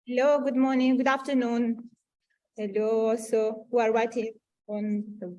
Hello, good morning, good afternoon. Hello, also who are writing on the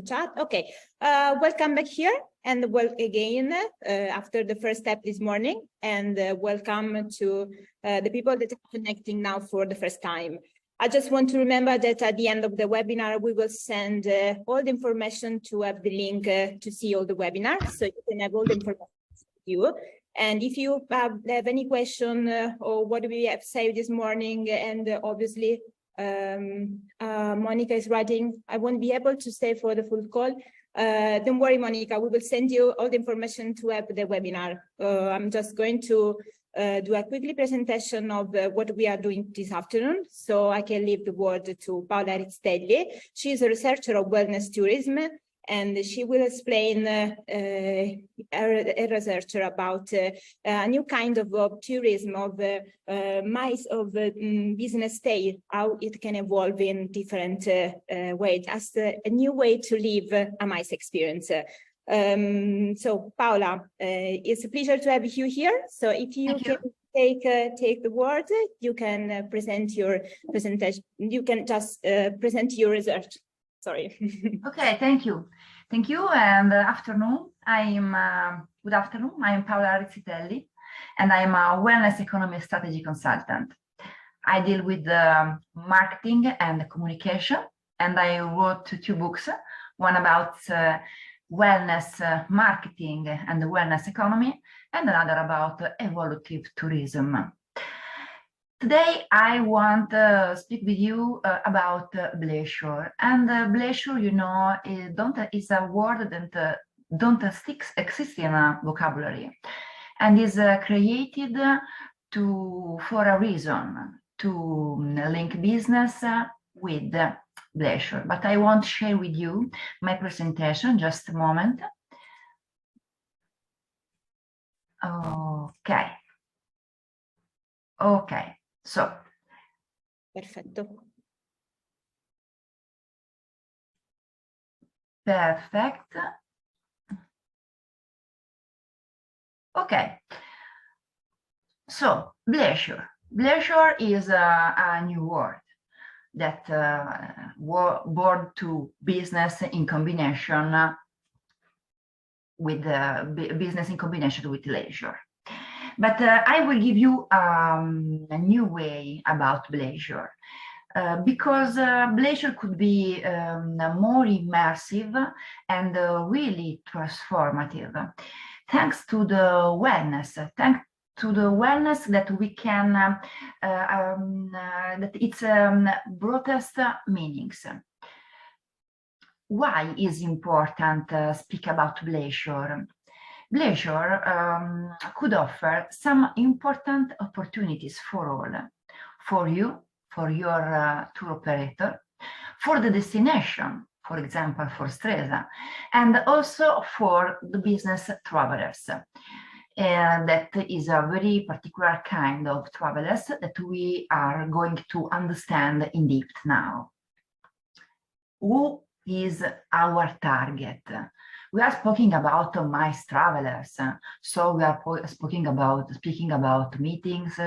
chat. Okay, welcome back here and welcome again after the first step this morning, and welcome to the people that are connecting now for the first time. I just want to remember that at the end of the webinar, we will send all the information to have the link to see all the webinars, so you can have all the information with you. And if you have any question or what we have said this morning, and obviously Monica is writing, I won't be able to stay for the full call. Don't worry, Monica, we will send you all the information to have the webinar. I'm just going to do a quickly presentation of what we are doing this afternoon, so I can leave the word to Paola Rizzelli. She is a researcher of wellness tourism, and she will explain a researcher about a new kind of tourism of business stay, how it can evolve in different ways as a new way to live a MICE experience. So Paola, it's a pleasure to have you here. So if you can take the word, you can present your presentation. You can just present your research. Sorry. Okay, thank you. Thank you, and afternoon. Good afternoon. I am Paola Rizzelli, and I am a wellness economy strategy consultant. I deal with marketing and communication, and I wrote two books, one about wellness marketing and the wellness economy, and another about evolutive tourism. Today, I want to speak with you about Bleisure. And Bleisure, you know, is a word that don't exist in a vocabulary, and is created for a reason, to link business with Bleisure. But I want to share with you my presentation, just a moment. Okay. So, Perfetto. Perfect. Okay. So, Bleisure. Bleisure is a new word that born to business in combination with leisure. But I will give you a new way about Bleisure, because Bleisure could be more immersive and really transformative, thanks to the wellness, that we can, that its broadest meanings. Why is important to speak about Bleisure? Bleisure could offer some important opportunities for all, for you, for your tour operator, for the destination, for example, for Stresa, and also for the business travelers. That is a very particular kind of travelers that we are going to understand in depth now. Who is our target? We are speaking about MICE travelers, so we are speaking about meetings,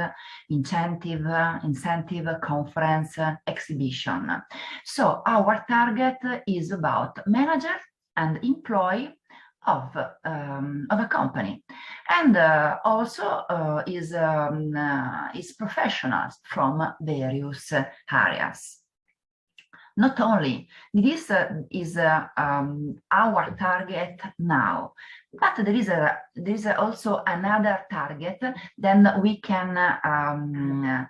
incentive, conference, exhibition. So our target is about manager and employee of a company, and also is professionals from various areas. Not only this is our target now, but there is also another target. Then we can I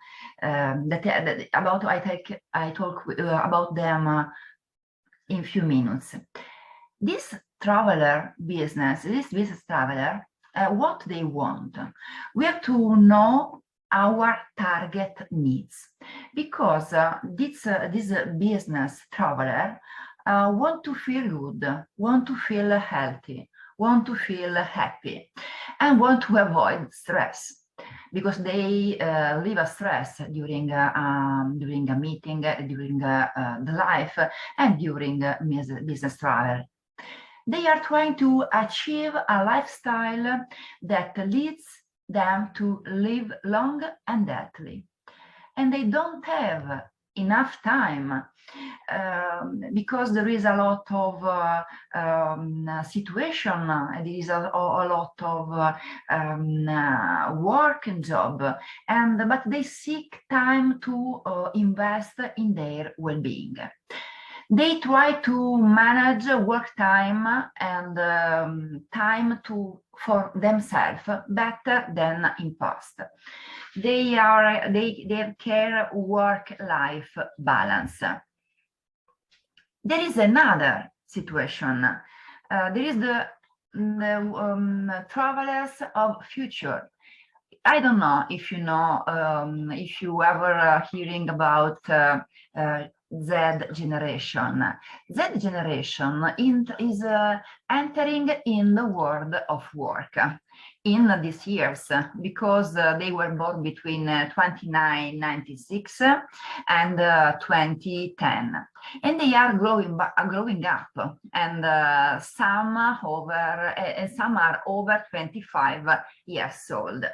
talk about them in a few minutes. This business traveler, what they want. We have to know our target needs, because this business traveler want to feel good, want to feel healthy, want to feel happy, and want to avoid stress, because they live a stress during a meeting, during the life, and during business travel. They are trying to achieve a lifestyle that leads them to live long and healthily. and they don't have enough time because there is a lot of situation, there is a lot of work and job, but they seek time to invest in their well-being. They try to manage work time and time for themselves better than in past. They care work-life balance. There is another situation. There is the travelers of future. I don't know if you know, if you ever hearing about Z generation. Z generation is entering in the world of work in these years because they were born between 1996 and 2010, and they are growing up, and some are over 25 years old.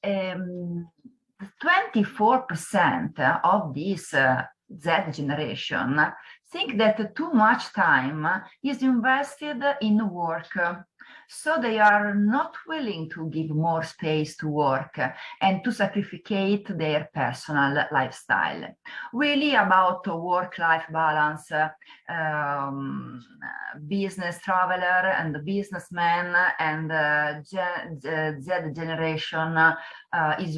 24% of this Z generation think that too much time is invested in work, so they are not willing to give more space to work and to sacrifice their personal lifestyle. Really about work-life balance, business traveler and businessman and Z generation is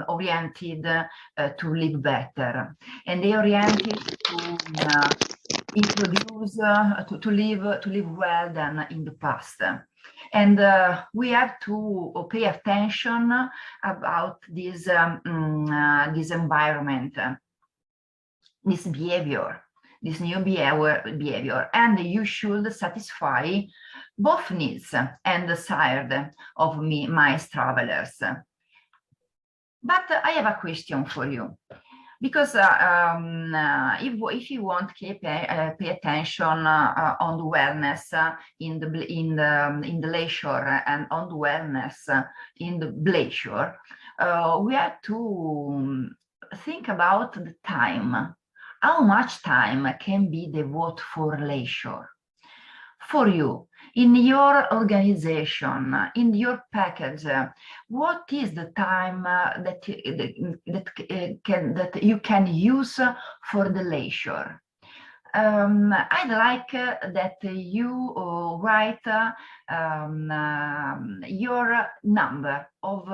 oriented to live better, and they oriented to introduce to live well than in the past. And we have to pay attention about this environment, this behavior, this new behavior, and you should satisfy both needs and desires of my travelers. But I have a question for you, because if you want to pay attention on the wellness in the leisure and on the wellness in the Bleisure, we have to think about the time. How much time can be devoted for leisure? For you, in your organization, in your package, what is the time that you can use for the leisure? I'd like that you write your number of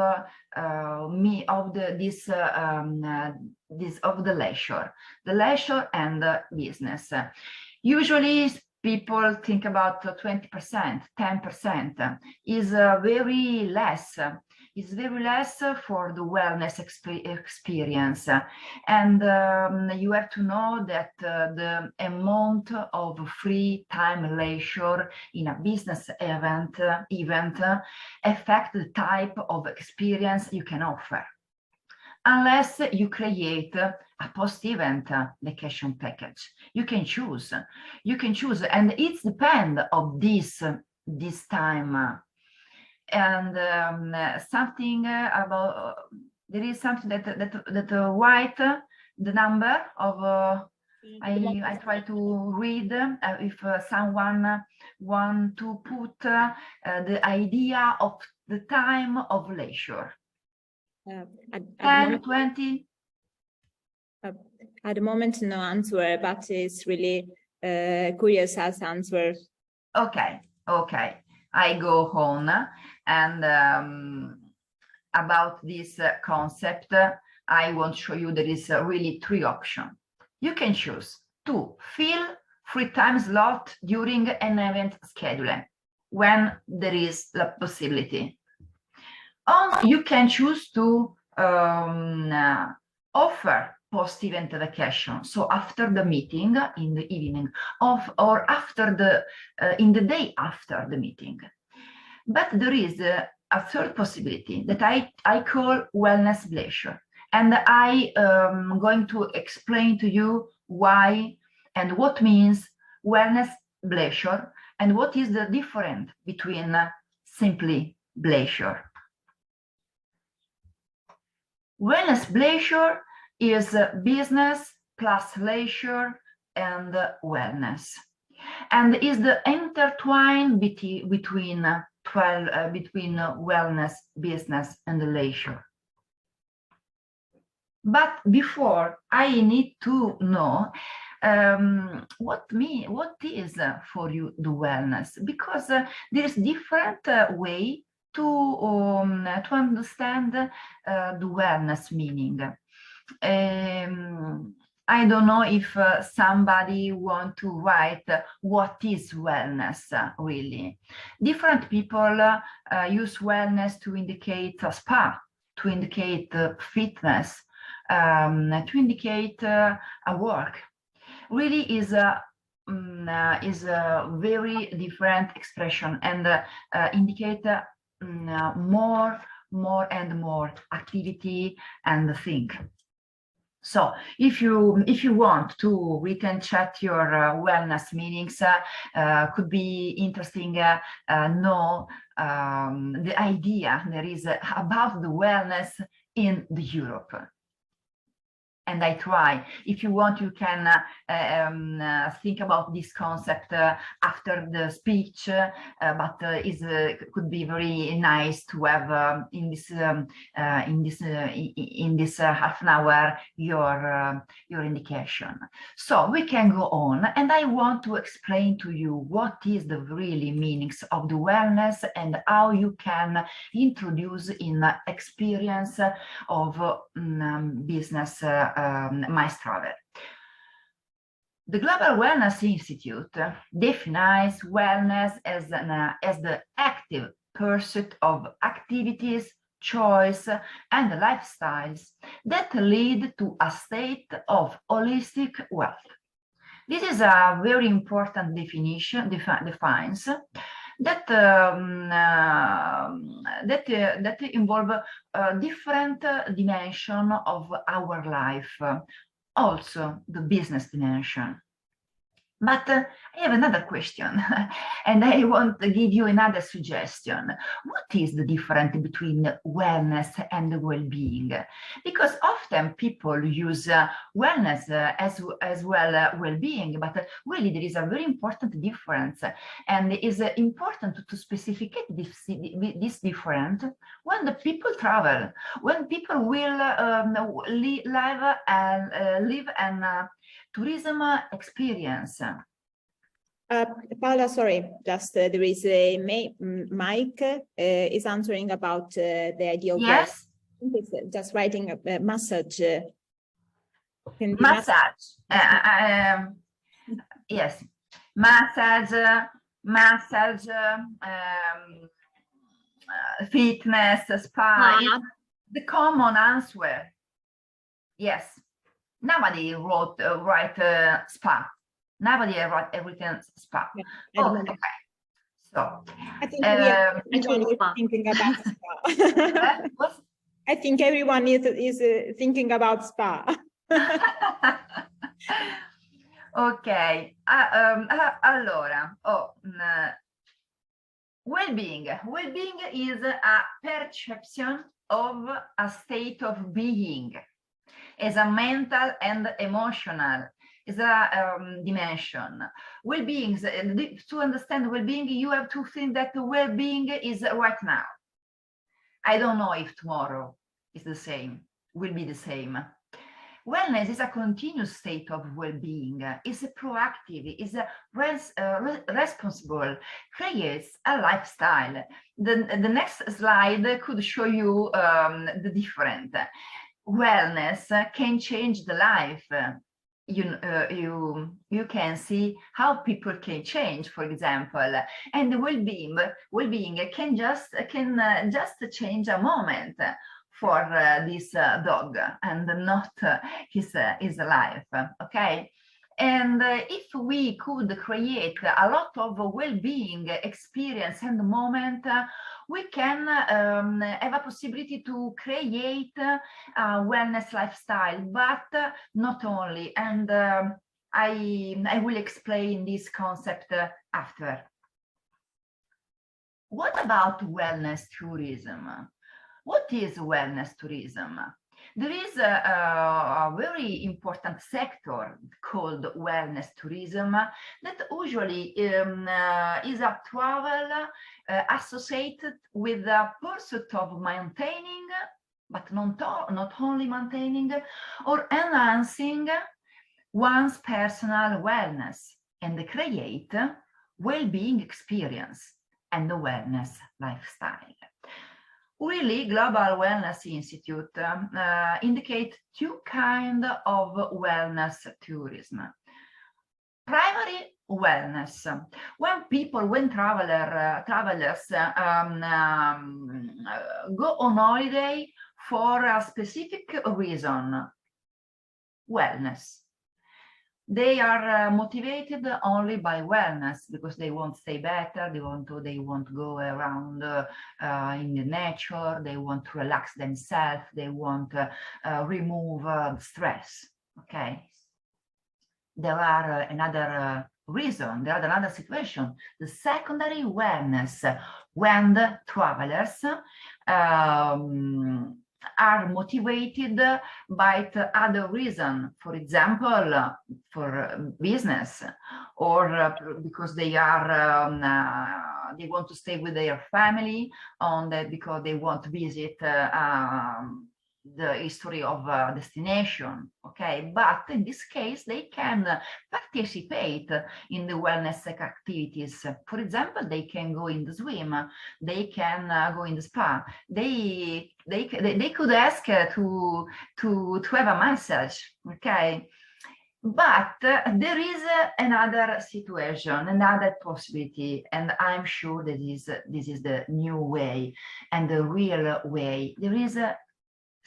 the leisure and business. Usually people think about 20%, 10% is very less. It's very less for the wellness experience. And you have to know that the amount of free time leisure in a business event affect the type of experience you can offer, unless you create a post-event vacation package. You can choose, and it depends on this time. And something about there is something that write the number of. I try to read if someone want to put the idea of the time of leisure. 10, 20. At the moment, no answer, but it's really curious as answer. Okay. I go on, and about this concept, I want to show you there is really 3 options. You can choose to fill free time slot during an event schedule when there is the possibility. Or you can choose to offer post-event vacation, so after the meeting in the evening, or after in the day after the meeting. But there is a third possibility that I call wellness leisure, and I am going to explain to you why and what means wellness leisure and what is the difference between simply leisure. Wellness Bleisure is business plus leisure and wellness, and is the intertwine between wellness, business, and leisure. But before, I need to know what is for you the wellness, because there is different way to understand the wellness meaning. I don't know if somebody want to write what is wellness really. Different people use wellness to indicate a spa, to indicate fitness, to indicate a work. Really is a very different expression, and indicate more and more activity and think. So if you want to, we can chat your wellness meanings. Could be interesting know the idea there is about the wellness in the Europe. And I try. If you want, you can think about this concept after the speech, but could be very nice to have in this half an hour your indication. So we can go on, and I want to explain to you what is the really meanings of the wellness and how you can introduce in experience of business. Mice travel. The Global Wellness Institute defines wellness as the active pursuit of activities, choice, and lifestyles that lead to a state of holistic wealth. This is a very important definition, defines that involve a different dimension of our life, also the business dimension. But I have another question, and I want to give you another suggestion. What is the difference between wellness and well-being? Because often people use wellness as well well-being, but really there is a very important difference, and it is important to specify this difference when the people travel, when people will live an tourism experience. Paola, sorry, just there is a Mike is answering about the idea of yes. Just writing a massage. Massage. Yes, massage, fitness, spa. Yeah. The common answer. Yes. Nobody write spa. Nobody wrote everything spa. Yeah, oh, okay. So I think everyone is thinking about spa. I think everyone is thinking about spa. Ok, allora, well-being. Well-being is a perception of a state of being. As a mental and emotional, is a dimension. Well-being, to understand well-being, you have to think that well-being is right now. I don't know if tomorrow is the same, will be the same. Wellness is a continuous state of well-being, is proactive, is responsible, creates a lifestyle. The next slide could show you the different. Wellness can change the life. You can see how people can change, for example, and well-being can just change a moment for this dog and not his life. Okay. And if we could create a lot of well-being experience and moment, we can have a possibility to create a wellness lifestyle, but not only. And I will explain this concept after. What about wellness tourism? What is wellness tourism? There is a very important sector called wellness tourism that usually is a travel associated with the pursuit of maintaining, but not only maintaining, or enhancing one's personal wellness and create well-being experience and a wellness lifestyle. Really, Global Wellness Institute indicate two kinds of wellness tourism. Primary wellness, when travelers go on holiday for a specific reason, wellness. They are motivated only by wellness because they want to stay better. They want to go around in the nature. They want to relax themselves. They want to remove stress. Okay. There are another reason. There are another situation. The secondary wellness, when the travelers are motivated by the other reason, for example, for business, or because they are they want to stay with their family, because they want to visit the history of a destination. Okay, but in this case they can participate in the wellness activities. For example, they can go in the swim, they can go in the spa, they could ask to have a massage. Okay, but there is another situation, another possibility, and I'm sure that this is the new way and the real way. There is a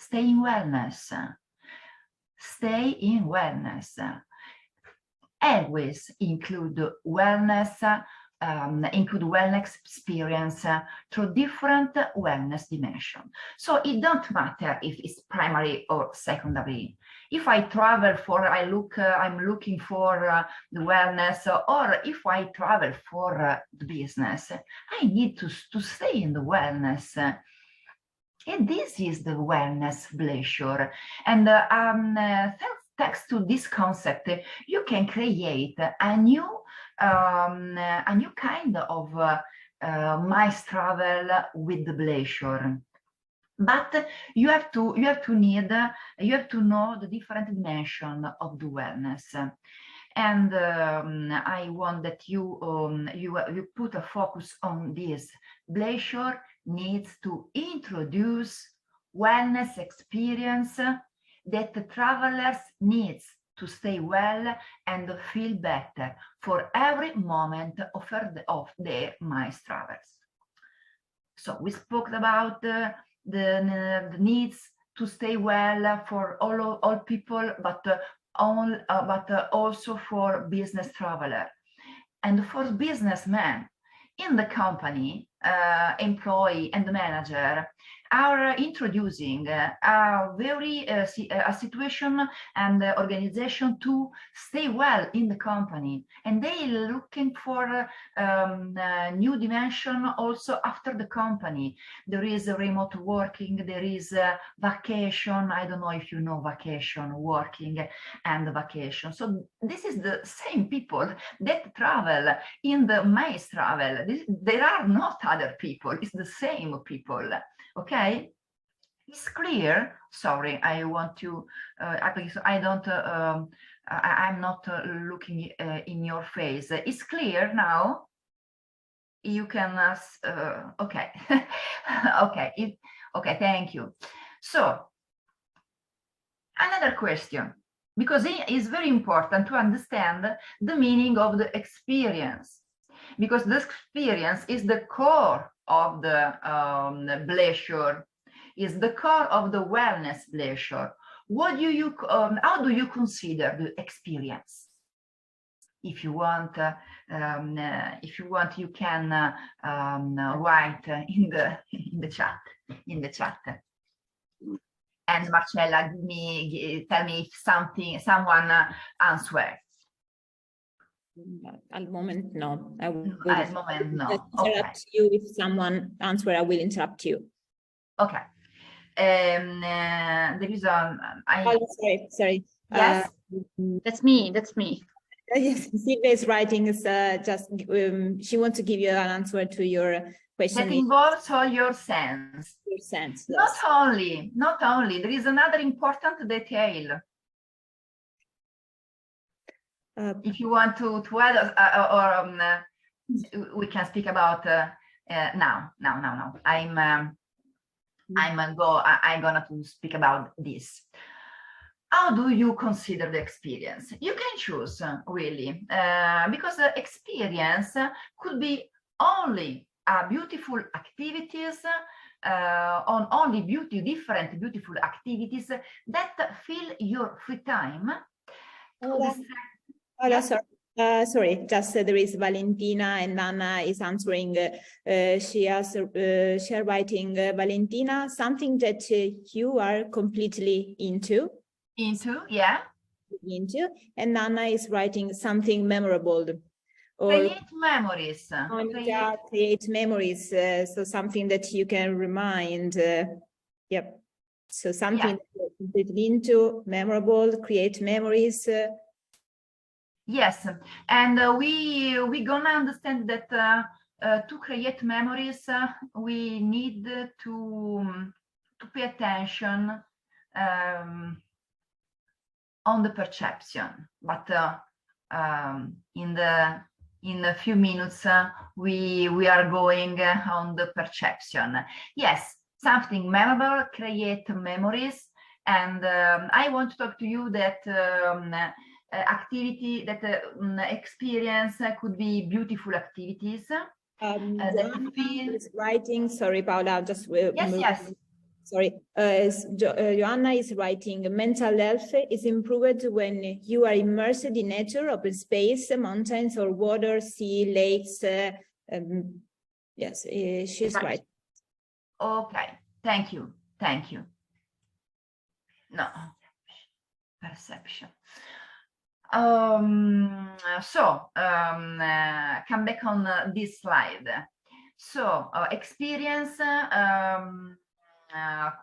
stay in wellness. Stay in wellness. Always include wellness experience through different wellness dimensions. So it don't matter if it's primary or secondary. If I travel I'm looking for the wellness, or if I travel for the business, I need to stay in the wellness. And this is the wellness Bleisure. And thanks to this concept, you can create a new kind of MICE travel with the Bleisure. But you have to know the different dimension of the wellness. And I want that you put a focus on this. Bleisure needs to introduce wellness experience that the travelers needs to stay well and feel better for every moment of their MICE travels. So we spoke about the needs to stay well for all people, but also for business traveler and for businessmen in the company. Employee and manager are introducing a situation and organization to stay well in the company, and they are looking for new dimension also after the company. There is remote working, there is vacation. I don't know if you know vacation, working and vacation. So this is the same people that travel in the MICE travel. There are not other people, it's the same people. Okay, it's clear. Sorry, I want to I'm not looking in your face. It's clear now. You can okay. Okay, okay, thank you. So another question, because it is very important to understand the meaning of the experience, because this experience is the core of the Bleisure, is the core of the wellness Bleisure. What do you how do you consider the experience? If you want, you can write in the chat. And Marcella, tell me if someone answered. At the moment, no. I will at the moment, no. Interrupt Okay. you. If someone answer, I will interrupt you. Okay. there is Oh, sorry. Yes, that's me. That's me. Yes, Silvia is writing. She wants to give you an answer to your question. That involves all your sense. Your sense. Not Yes. only. There is another important detail. If you want to add, we can speak about now. I'm gonna to speak about this. How do you consider the experience? You can choose really, because the experience could be only beautiful activities on only different beautiful activities that fill your free time. Sorry, just there is Valentina and Anna is answering. She are writing, Valentina, something that you are completely into, yeah. And Anna is writing something memorable. Or create memories. Create memories. So something that you can remind. Yep. So something that you're completely into, memorable, create memories. Yes, and we gonna understand that to create memories, we need to pay attention on the perception. But in a few minutes, we are going on the perception. Yes, something memorable, create memories, and I want to talk to you that. Activity that experience could be beautiful activities. Joanna is writing. Sorry, Paula. Just yes. Sorry, Joanna is writing. Mental health is improved when you are immersed in nature, open space, mountains or water, sea, lakes. Yes, she's right. Okay. Thank you. No, perception. Come back on this slide. So experience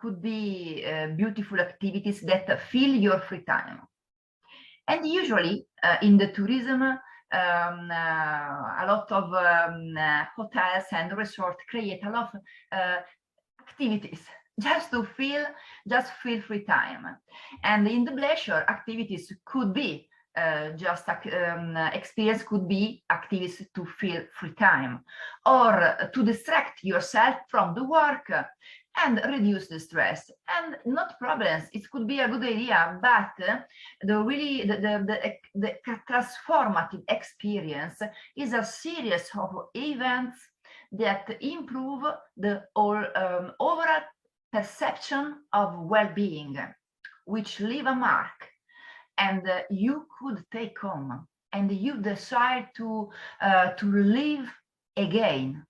could be beautiful activities that fill your free time. And usually in the tourism, a lot of hotels and resorts create a lot of activities just to feel free time. And in the Bleisure, activities could be experience could be activities to feel free time or to distract yourself from the work and reduce the stress. And not problems, it could be a good idea, but the transformative experience is a series of events that improve the overall perception of well-being, which leave a mark, and you could take home, and you decide to live again.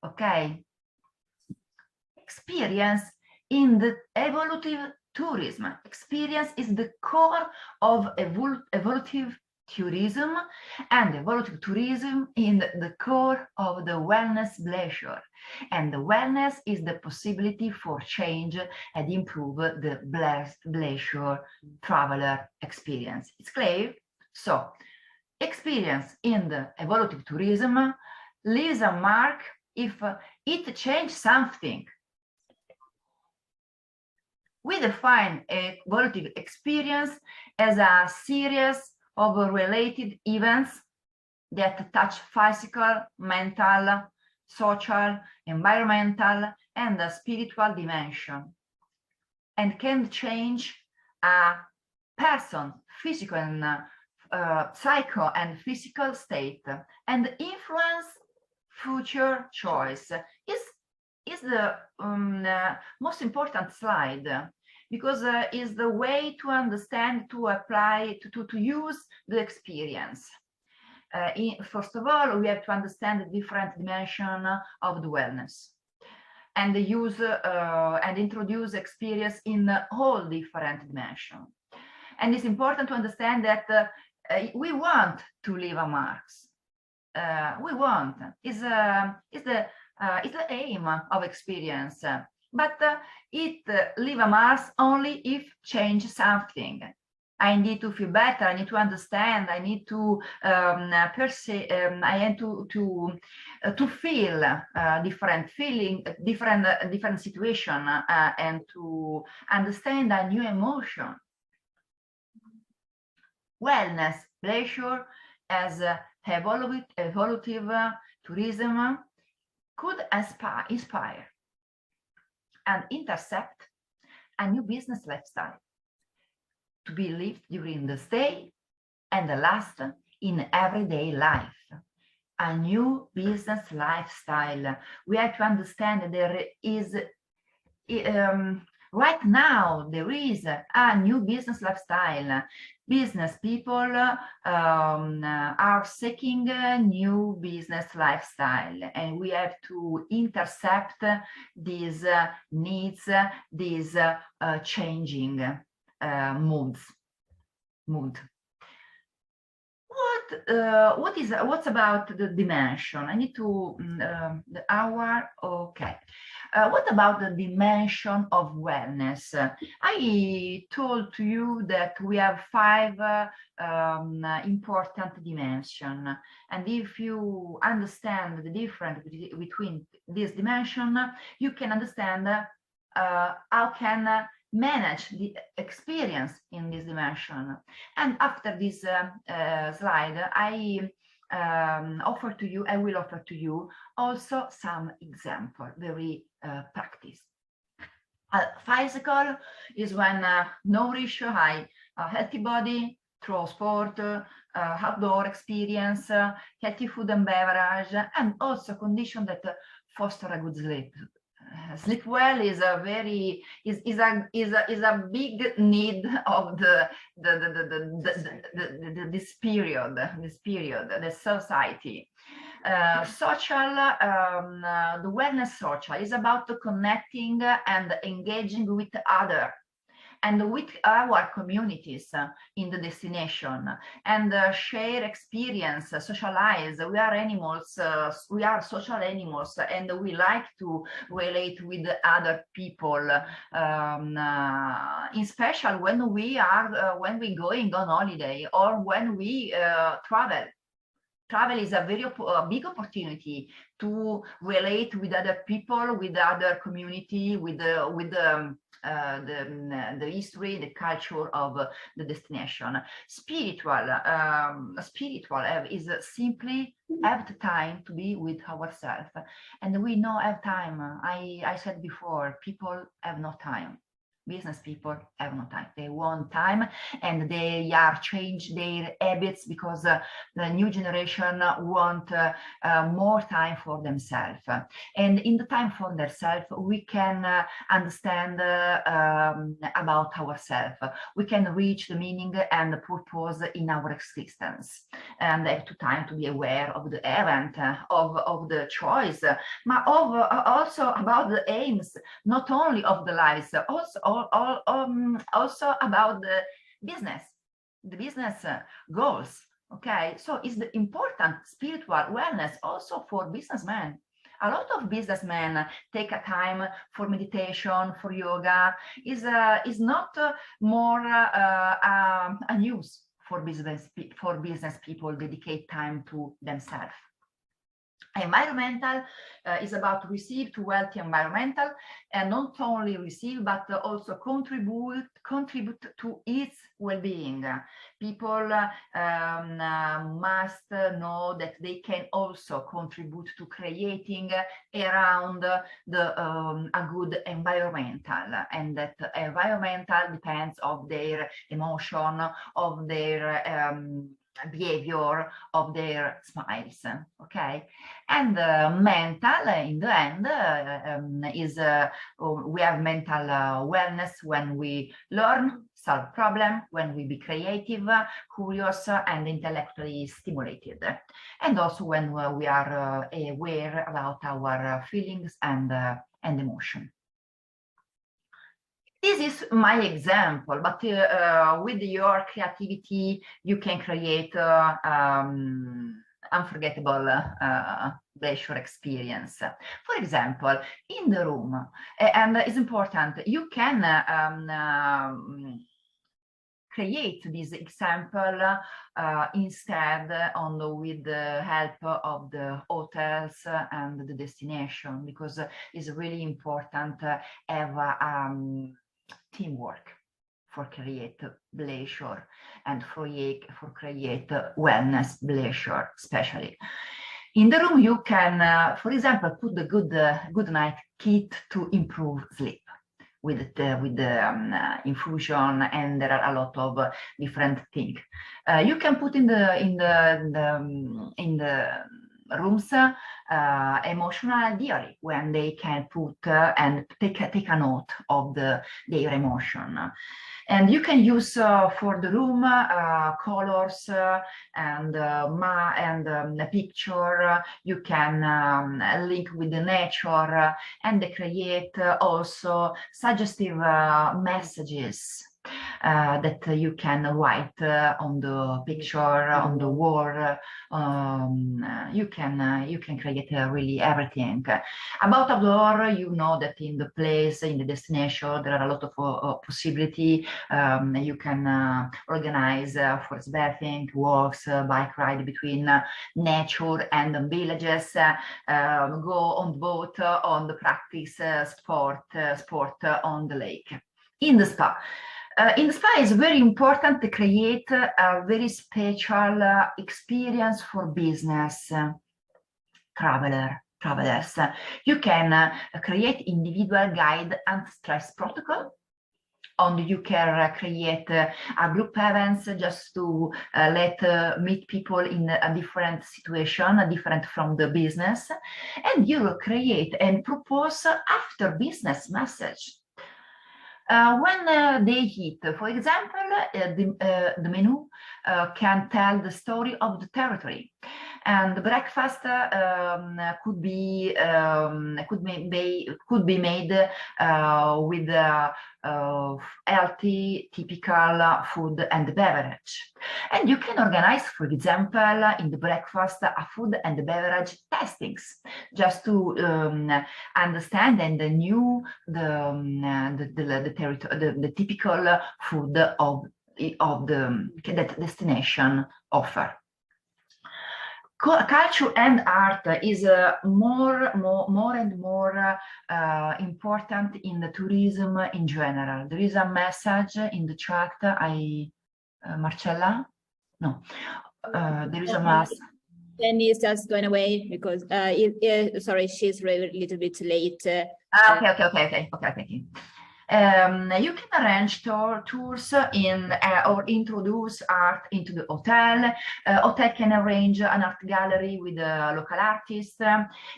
Okay. Experience in the evolutive tourism. Experience is the core of evolutive tourism, and evolutive tourism in the core of the wellness Bleisure. And the wellness is the possibility for change and improve the Bleisure traveler experience. It's clear? So, experience in the evolutive tourism leaves a mark if it changes something. We define a evolutive experience as a series of related events that touch physical, mental, social, environmental, and a spiritual dimension, and can change a person's physical and psycho and physical state, and influence future choice. Is the most important slide, because is the way to understand, to apply, to use the experience. First of all, we have to understand the different dimension of the wellness, and use and introduce experience in all different dimensions. And it's important to understand that we want to leave a marks. We want is the aim of experience. but it leave a mark only if change something. I need to feel better. I need to understand. I need to I need to feel different feeling, different situation, and to understand a new emotion. Wellness, pleasure, as evolutive tourism could inspire and intercept a new business lifestyle to be lived during the stay and the last in everyday life. A new business lifestyle. We have to understand that there is, right now, there is a new business lifestyle. Business people are seeking a new business lifestyle, and we have to intercept these needs, these changing mood. What's about the dimension? I need to the hour. Okay. What about the dimension of wellness? I told to you that we have 5 important dimensions, and if you understand the difference between this dimension, you can understand how can manage the experience in this dimension. And after this slide, I will offer to you also some example, very practice. Physical is when nourish a healthy body through sport, outdoor experience, healthy food and beverage, and also condition that foster a good sleep. Sleep well is a very is a big need of this period, the society. Social, the wellness social is about the connecting and engaging with others and with our communities in the destination, and share experience, socialize. We are animals, we are social animals, and we like to relate with other people, in special when we going on holiday or when we travel. Travel is a very big opportunity to relate with other people, with other community, with the history, the culture of the destination. Spiritual is simply have the time to be with ourselves, and we know have time. I said before, people have no time. Business people have no time. They want time, and they are change their habits because the new generation want more time for themselves. And in the time for themselves, we can understand about ourselves. We can reach the meaning and the purpose in our existence, and have to time to be aware of the event, of the choice, but also about the aims, not only of the lives, also about the business goals. Okay, so it's the important spiritual wellness also for businessmen. A lot of businessmen take a time for meditation, for yoga. Is not more a news for business people dedicate time to themselves. Environmental is about receive to wealthy environmental, and not only receive but also contribute to its well-being. People must know that they can also contribute to creating around a good environmental, and that environmental depends of their emotion, of their behavior, of their smiles. Okay, and mental in the end is we have mental wellness when we learn, solve problem, when we be creative, curious, and intellectually stimulated, and also when we are aware about our feelings and emotion. This is my example, but with your creativity, you can create unforgettable Bleisure experience. For example, in the room, and it's important, you can create this example instead with the help of the hotels and the destination, because it's really important to have teamwork for create bleisure and for create wellness bleisure, especially. In the room, you can, for example, put the good night kit to improve sleep with the infusion, and there are a lot of different things. You can put in the rooms emotional diary, when they can put and take a note of their emotion. And you can use for the room colors and a picture. You can link with the nature and create also suggestive messages that you can write on the picture, on the wall. You can create really everything. About outdoor, you know that in the place, in the destination, there are a lot of possibility. You can organize forest bathing, walks, bike ride between nature and the villages, go on the boat, on the practice sport on the lake. In the spa. In the spa, it's very important to create a very special experience for business travelers. You can create individual guide and stress protocol. You can create a group events just to meet people in a different situation, different from the business, and you will create and propose after business message. When they eat, for example, the menu can tell the story of the territory, and the breakfast could be made with healthy, typical food and beverage. And you can organize, for example, in the breakfast, a food and beverage tastings, just to understand and know the typical food of that destination offer. Culture and art is more and more important in the tourism in general. There is a message in the chat. Marcella? No. There is a message. Jenny is just going away because, sorry, she's a little bit late. Okay. Thank you. You can arrange tours or introduce art into the hotel. Hotel can arrange an art gallery with a local artist.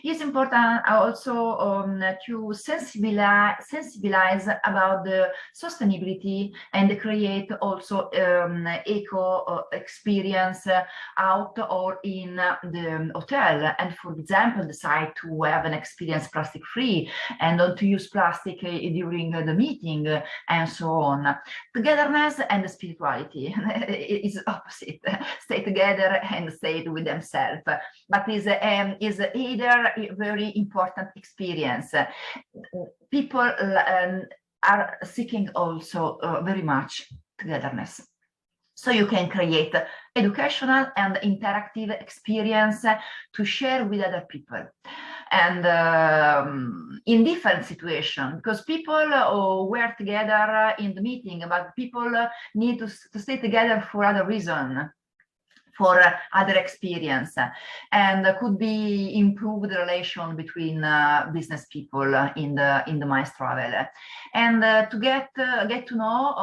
It's important also to sensibilize about the sustainability and create also eco experience out or in the hotel. And for example, decide to have an experience plastic free and not to use plastic during the meeting and so on. Togetherness and spirituality is opposite. Stay together and stay with themselves, but is either a very important experience. People are seeking also very much togetherness. So you can create educational and interactive experience to share with other people. And in different situations, because people were together in the meeting, but people need to stay together for other reasons, for other experience, and could be improve the relation between business people in the MICE travel, and to get to know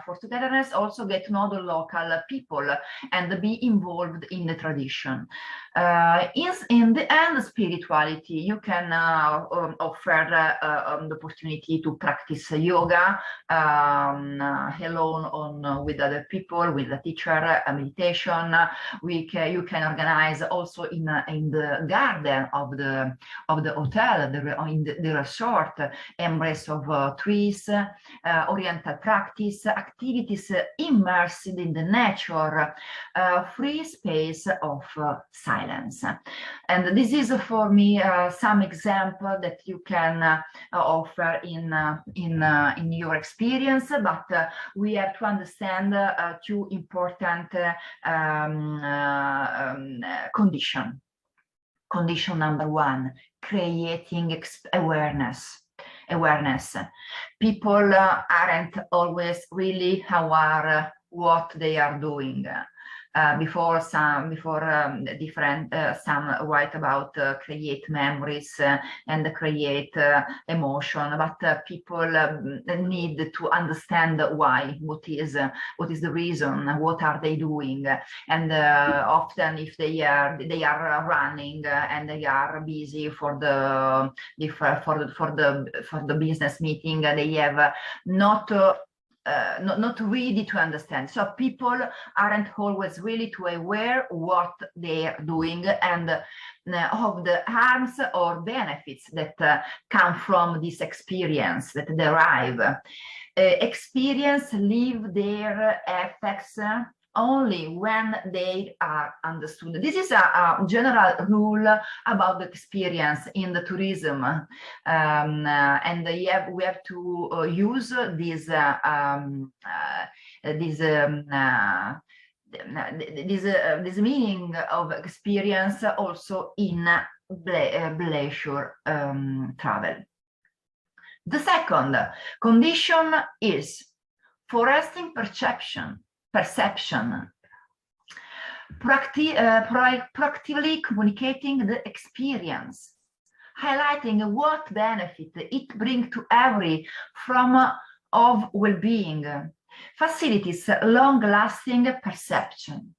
for togetherness, also get to know the local people and be involved in the tradition. In the end, spirituality, you can offer the opportunity to practice yoga alone with other people, with a teacher, a meditation. You can organize also in the garden of the hotel, in the resort, embrace of trees, oriental practice, activities immersed in the nature, free space of silence. silence. And this is for me some example that you can offer in your experience, but we have to understand two important conditions. Condition number one, creating awareness. People aren't always really aware what they are doing. Before some write about create memories and create emotion, but people need to understand why, what is the reason, what are they doing, and often if they are running and they are busy for the business meeting, they have not really to understand. So people aren't always really too aware what they're doing and of the harms or benefits that come from this experience, that derive. Experience leave their effects only when they are understood. This is a general rule about the experience in the tourism, and we have to use this meaning of experience also in Bleisure travel. The second condition is foresting perception, proactively communicating the experience, highlighting what benefit it brings to every form of well-being, facilitates long-lasting perception.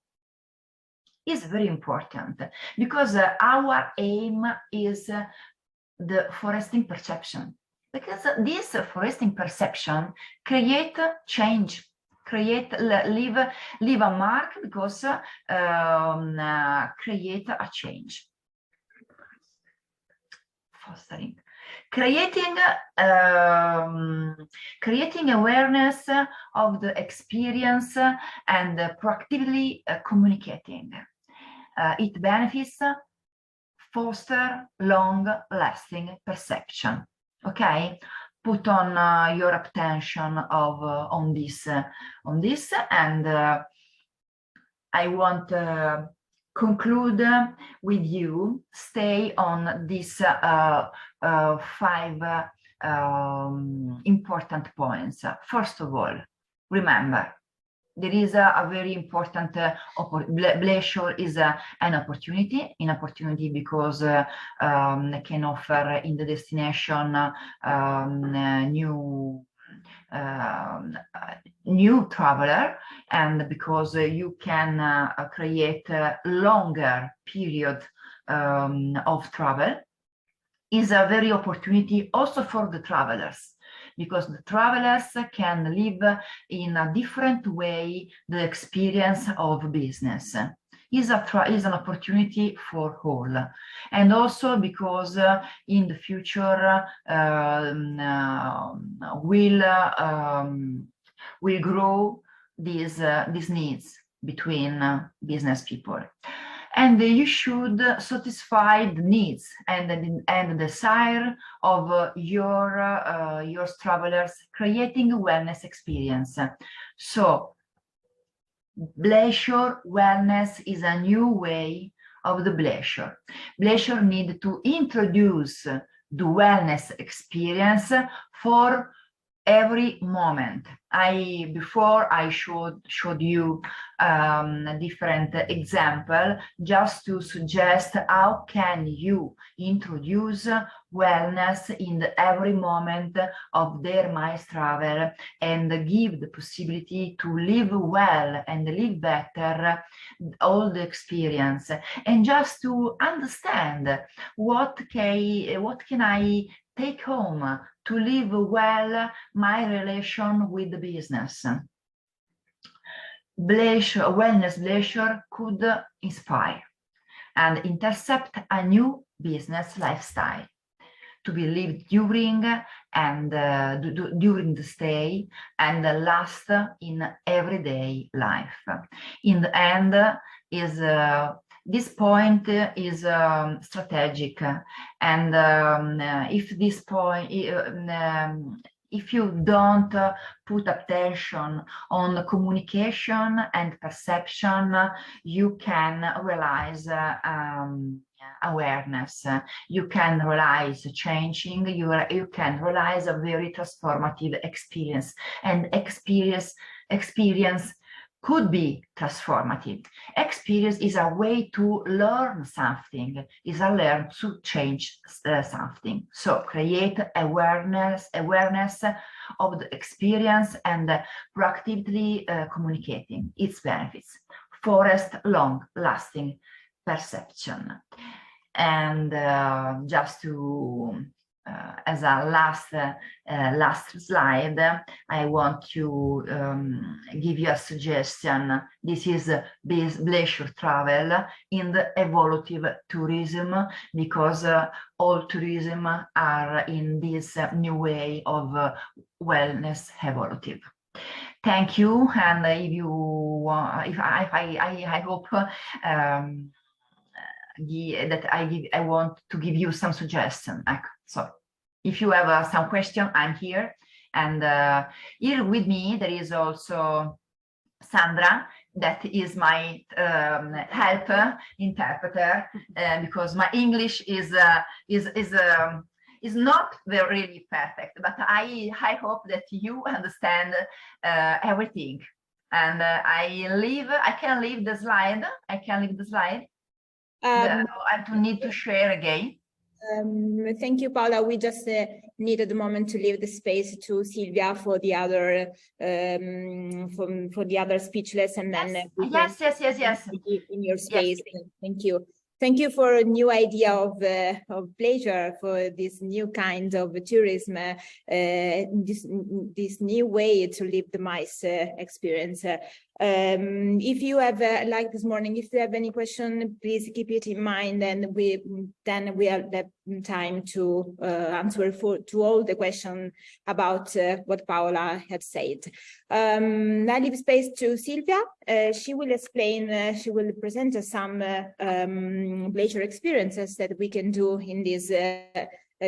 Is very important because our aim is the foresting perception, because this foresting perception create change, leave a mark, because create a change. Fostering, creating awareness of the experience and proactively communicating. It benefits foster long-lasting perception. Okay, put on your attention on this, and I want to conclude with you. Stay on these 5 important points. First of all, remember, there is a very important Bleisure is an opportunity because can offer in the destination new traveler, and because you can create a longer period of travel. Is a very opportunity also for the travelers, because the travelers can live in a different way the experience of business. Is an opportunity for all, and also because in the future will grow these needs between business people. And you should satisfy the needs and the desire of your travelers, creating a wellness experience. So Bleisure wellness is a new way of the Bleisure. Bleisure need to introduce the wellness experience for every moment. Before I showed you a different example, just to suggest how can you introduce wellness in every moment of their MICE travel, and give the possibility to live well and live better all the experience, and just to understand what can I take home to live well my relation with the business. Wellness Bleisure could inspire and intercept a new business lifestyle to be lived during the stay and last in everyday life. In the end, is this point is strategic, and if this point, if you don't put attention on the communication and perception, you can realize awareness, you can realize changing, you can realize a very transformative experience, and experience could be transformative. Experience is a way to learn something, is a learn to change something. So create awareness of the experience and proactively communicating its benefits. Forest long-lasting perception. And just to as a last slide, I want to give you a suggestion. This is Bleisure travel in the evolutive tourism, because all tourism are in this new way of wellness evolutive. Thank you, and if you, I hope that I want to give you some suggestion. So if you have some question, I'm here. And here with me, there is also Sandra, that is my helper, interpreter, because my English is not really perfect, but I hope that you understand everything. And I can leave the slide. I need to share again. Thank you, Paola. We just needed a moment to leave the space to Silvia for the other for the other speechless, and then yes. In your space. Yes. Thank you. Thank you for a new idea of Bleisure, for this new kind of tourism, this new way to live the MICE experience. If you have, like this morning, if you have any question, please keep it in mind, and we have time to answer to all the questions about what Paola had said. I leave space to Silvia. She will explain, she will present us some Bleisure experiences that we can do in these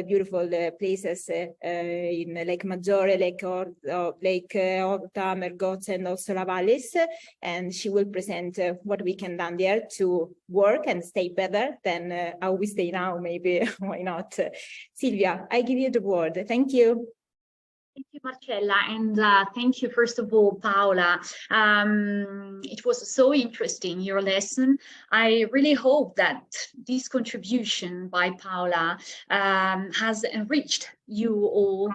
beautiful places in Lake Maggiore, Lake Orta, Mergozza, and also La Vallis, and she will present what we can do there to work and stay better than how we stay now, maybe. Why not? Silvia, I give you the word. Thank you. Thank you, Marcella, and thank you, first of all, Paola. It was so interesting, your lesson. I really hope that this contribution by Paola has enriched you all,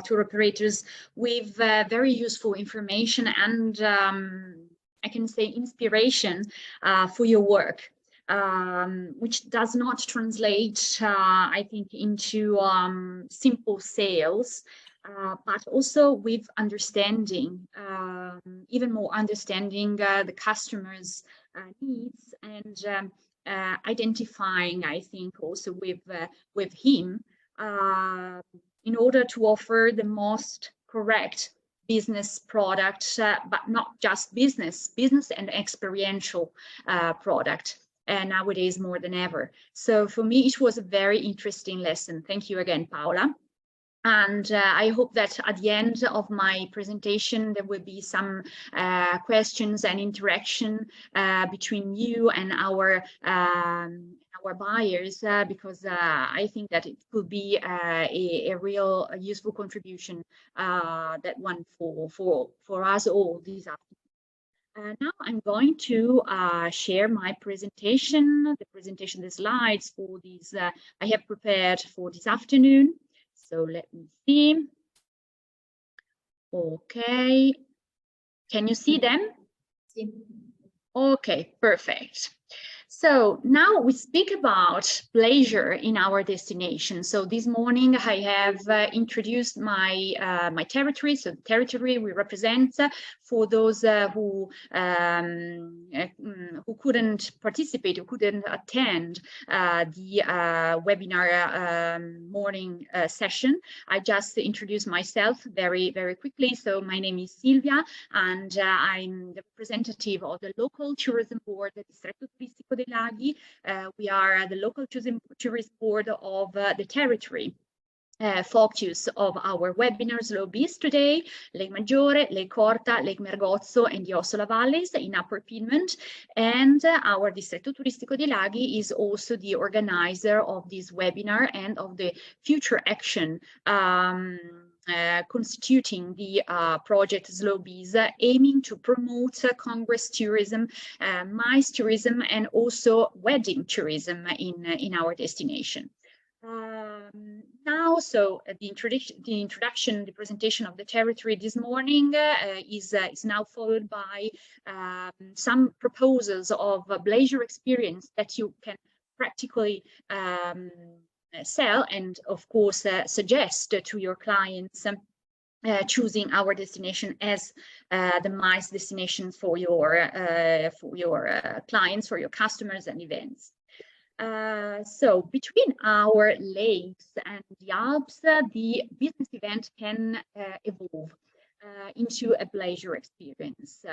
tour operators, with very useful information and I can say inspiration for your work. Which does not translate, I think, into simple sales, but also with understanding, even more understanding the customer's needs, and identifying, I think, also with him in order to offer the most correct business product, but not just business and experiential product. And nowadays more than ever. So for me, it was a very interesting lesson. Thank you again, Paola. And I hope that at the end of my presentation, there will be some questions and interaction between you and our buyers, because I think that it could be a real useful contribution, that one for us all this afternoon. Now I'm going to share my presentation, the slides for these I have prepared for this afternoon. So let me see. Okay, can you see them? Okay, perfect. So now we speak about Bleisure in our destination. So this morning I have introduced my my territory. So the territory we represent for those who couldn't participate, who couldn't attend the webinar morning session. I just introduced myself very quickly. So my name is Silvia, and I'm the representative of the local tourism board, the Distretto Turistico dei Laghi. We are the local tourism board of the territory. Focus of our webinars will be today: Lake Maggiore, Lake Horta, Lake Mergozzo, and the Ossola Valleys in Upper Piedmont. And our Distretto Turistico dei Laghi is also the organizer of this webinar and of the future action constituting the project Slow BIZ, aiming to promote Congress tourism, MICE tourism, and also wedding tourism in our destination. Now, the introduction, the presentation of the territory this morning is now followed by some proposals of Bleisure experience that you can practically sell and, of course, suggest to your clients. Choosing our destination as the MICE destination for your clients, for your customers and events. So between our lakes and the Alps, the business event can evolve into a Bleisure experience.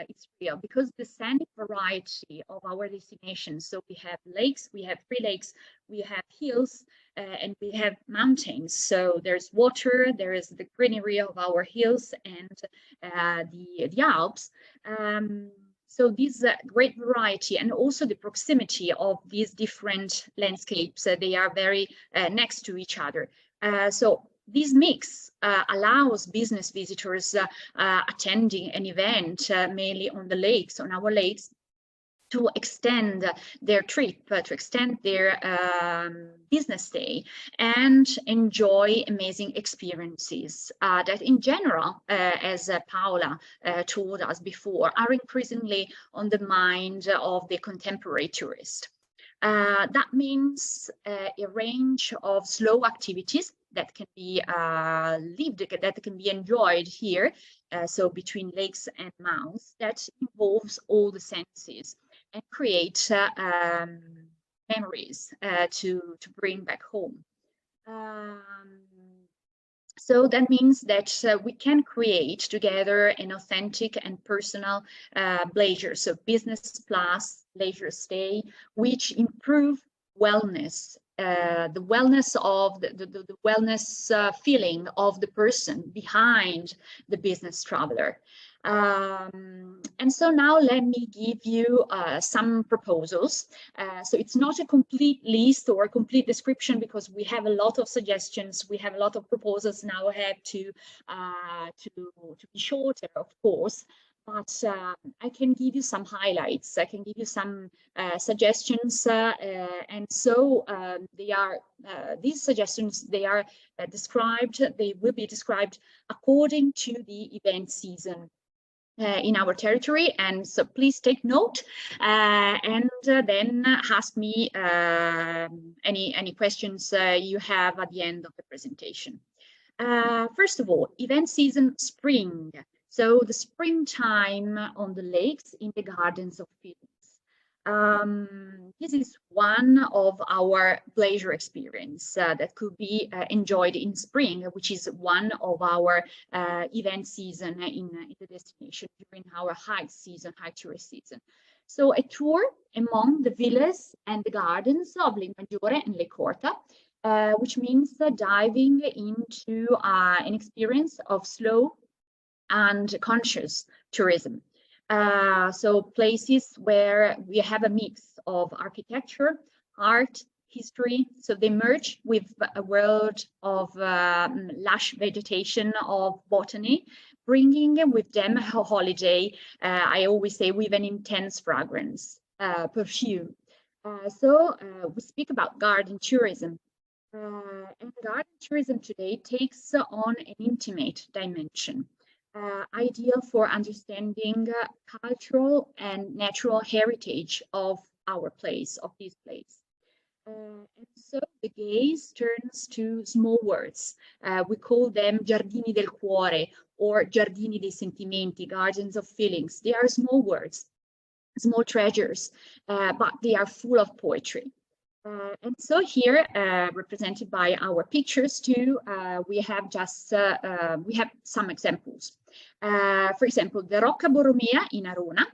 It's real because the scenic variety of our destinations. So we have lakes, we have 3 lakes, we have hills, and we have mountains. So there's water, there is the greenery of our hills and the Alps. So this great variety and also the proximity of these different landscapes, they are very next to each other. So this mix allows business visitors attending an event mainly on the lakes, on our lakes, to extend their trip, to extend their business day and enjoy amazing experiences that in general, as Paola told us before, are increasingly on the mind of the contemporary tourist. That means a range of slow activities that can be lived, that can be enjoyed here, so between lakes and mountains, that involves all the senses and create memories to bring back home. So that means that we can create together an authentic and personal Bleisure, so business plus leisure stay, which improve wellness, the wellness of the wellness feeling of the person behind the business traveler. And so now let me give you some proposals. So it's not a complete list or a complete description because we have a lot of suggestions, we have a lot of proposals. Now I have to be shorter, of course, but I can give you some highlights. I can give you some suggestions, and so they are these suggestions. They are described. They will be described according to the event season in our territory, and so please take note and then ask me any questions you have at the end of the presentation. First of all, event season spring. So the springtime on the lakes in the gardens of feelings. This is one of our Bleisure experience that could be enjoyed in spring, which is one of our event season in the destination during our high tourist season. So a tour among the villas and the gardens of Lake Maggiore and Lake Horta, which means diving into an experience of slow and conscious tourism. So places where we have a mix of architecture, art, history, so they merge with a world of lush vegetation, of botany, bringing with them a holiday, I always say, with an intense fragrance, perfume. So we speak about garden tourism. And garden tourism today takes on an intimate dimension. Ideal for understanding cultural and natural heritage of our place, of this place. And so the gaze turns to small words. We call them giardini del cuore or giardini dei sentimenti, gardens of feelings. They are small words, small treasures, but they are full of poetry. And so here, represented by our pictures too, we have just we have some examples. For example, the Rocca Borromea in Arona,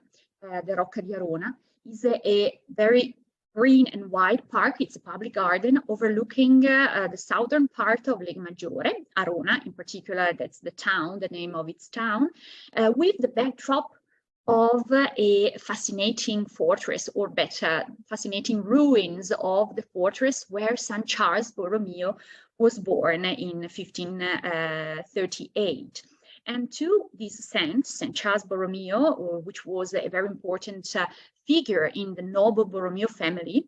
the Rocca di Arona, is a very green and wide park. It's a public garden overlooking the southern part of Lake Maggiore, Arona in particular, that's the town, the name of its town, with the backdrop of a fascinating fortress, or better, fascinating ruins of the fortress where San Charles Borromeo was born in 1538. And to this saint, St. Charles Borromeo, which was a very important figure in the noble Borromeo family,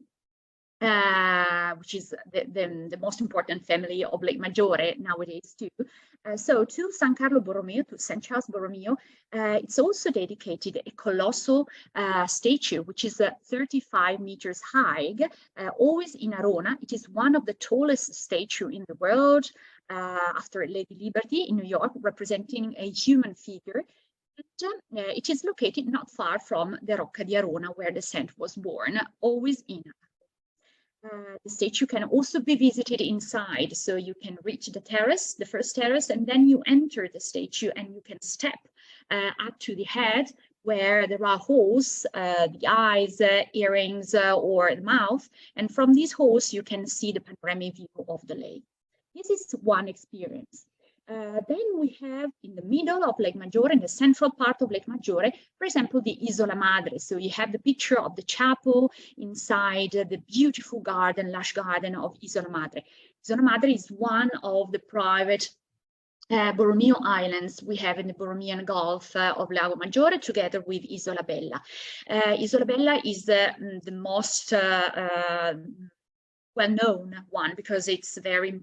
which is the most important family of Lake Maggiore nowadays too. So to San Carlo Borromeo, to St. Charles Borromeo, it's also dedicated a colossal statue, which is 35 meters high, always in Arona. It is one of the tallest statues in the world, after Lady Liberty in New York, representing a human figure. And, it is located not far from the Rocca di Arona, where the saint was born, always in Arona. The statue can also be visited inside, so you can reach the terrace, the first terrace, and then you enter the statue and you can step up to the head, where there are holes, the eyes, earrings, or the mouth, and from these holes you can see the panoramic view of the lake. This is one experience. Then we have in the middle of Lake Maggiore, in the central part of Lake Maggiore, for example, the Isola Madre. So you have the picture of the chapel inside the beautiful garden, lush garden of Isola Madre. Isola Madre is one of the private Borromeo Islands we have in the Borromean Gulf of Lago Maggiore, together with Isola Bella. Isola Bella is the most well-known one, because it's very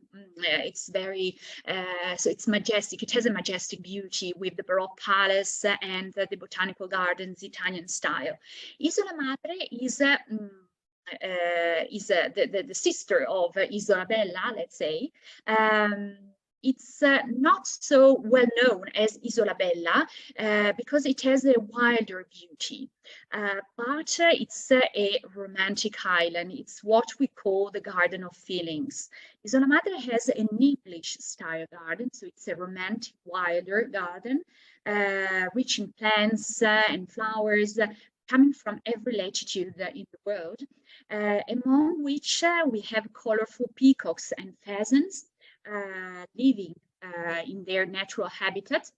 so it's majestic. It has a majestic beauty with the Baroque palace and the botanical gardens, Italian style. Isola Madre is the sister of Isola Bella, let's say. It's not so well known as Isola Bella because it has a wilder beauty, but it's a romantic island. It's what we call the Garden of Feelings. Isola Madre has an English style garden, so it's a romantic, wilder garden, rich in plants and flowers coming from every latitude in the world, among which we have colorful peacocks and pheasants, living in their natural habitat,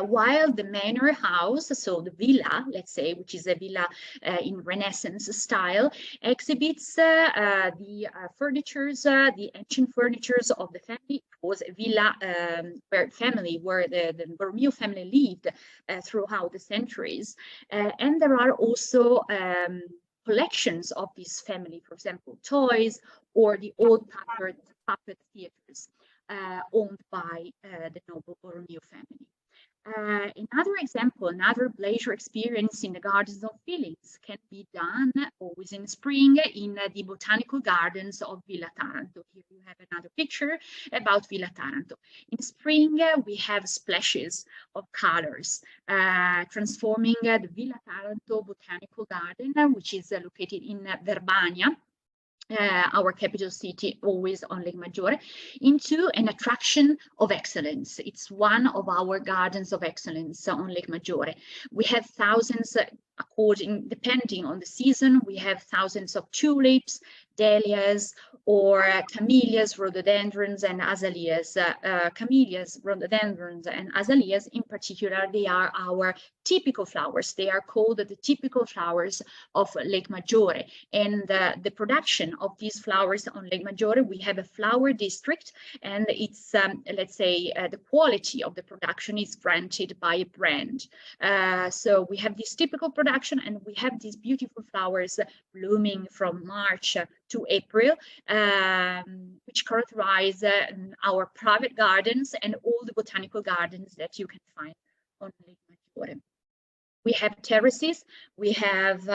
while the manor house, so the villa, let's say, which is a villa in Renaissance style, exhibits the furnitures, the ancient furnitures of the family. It was a villa where the Borromeo family lived throughout the centuries, and there are also collections of this family, for example, toys, or the old puppet theaters owned by the noble Borromeo family. Another example, another Bleisure experience in the Gardens of Feelings can be done always in spring in the botanical gardens of Villa Taranto. Here you have another picture about Villa Taranto. In spring, we have splashes of colors, transforming the Villa Taranto Botanical Garden, which is located in Verbania, our capital city, always on Lake Maggiore, into an attraction of excellence. It's one of our gardens of excellence on Lake Maggiore. We have thousands, depending on the season, we have thousands of tulips, dahlias, or camellias, rhododendrons, and azaleas. Camellias, rhododendrons, and azaleas in particular, they are our typical flowers. They are called the typical flowers of Lake Maggiore. And the production of these flowers on Lake Maggiore, we have a flower district, and it's, let's say, the quality of the production is granted by a brand. So we have this typical production, and we have these beautiful flowers blooming from March to April, which characterize our private gardens and all the botanical gardens that you can find on Lake Maggiore. We have terraces, we have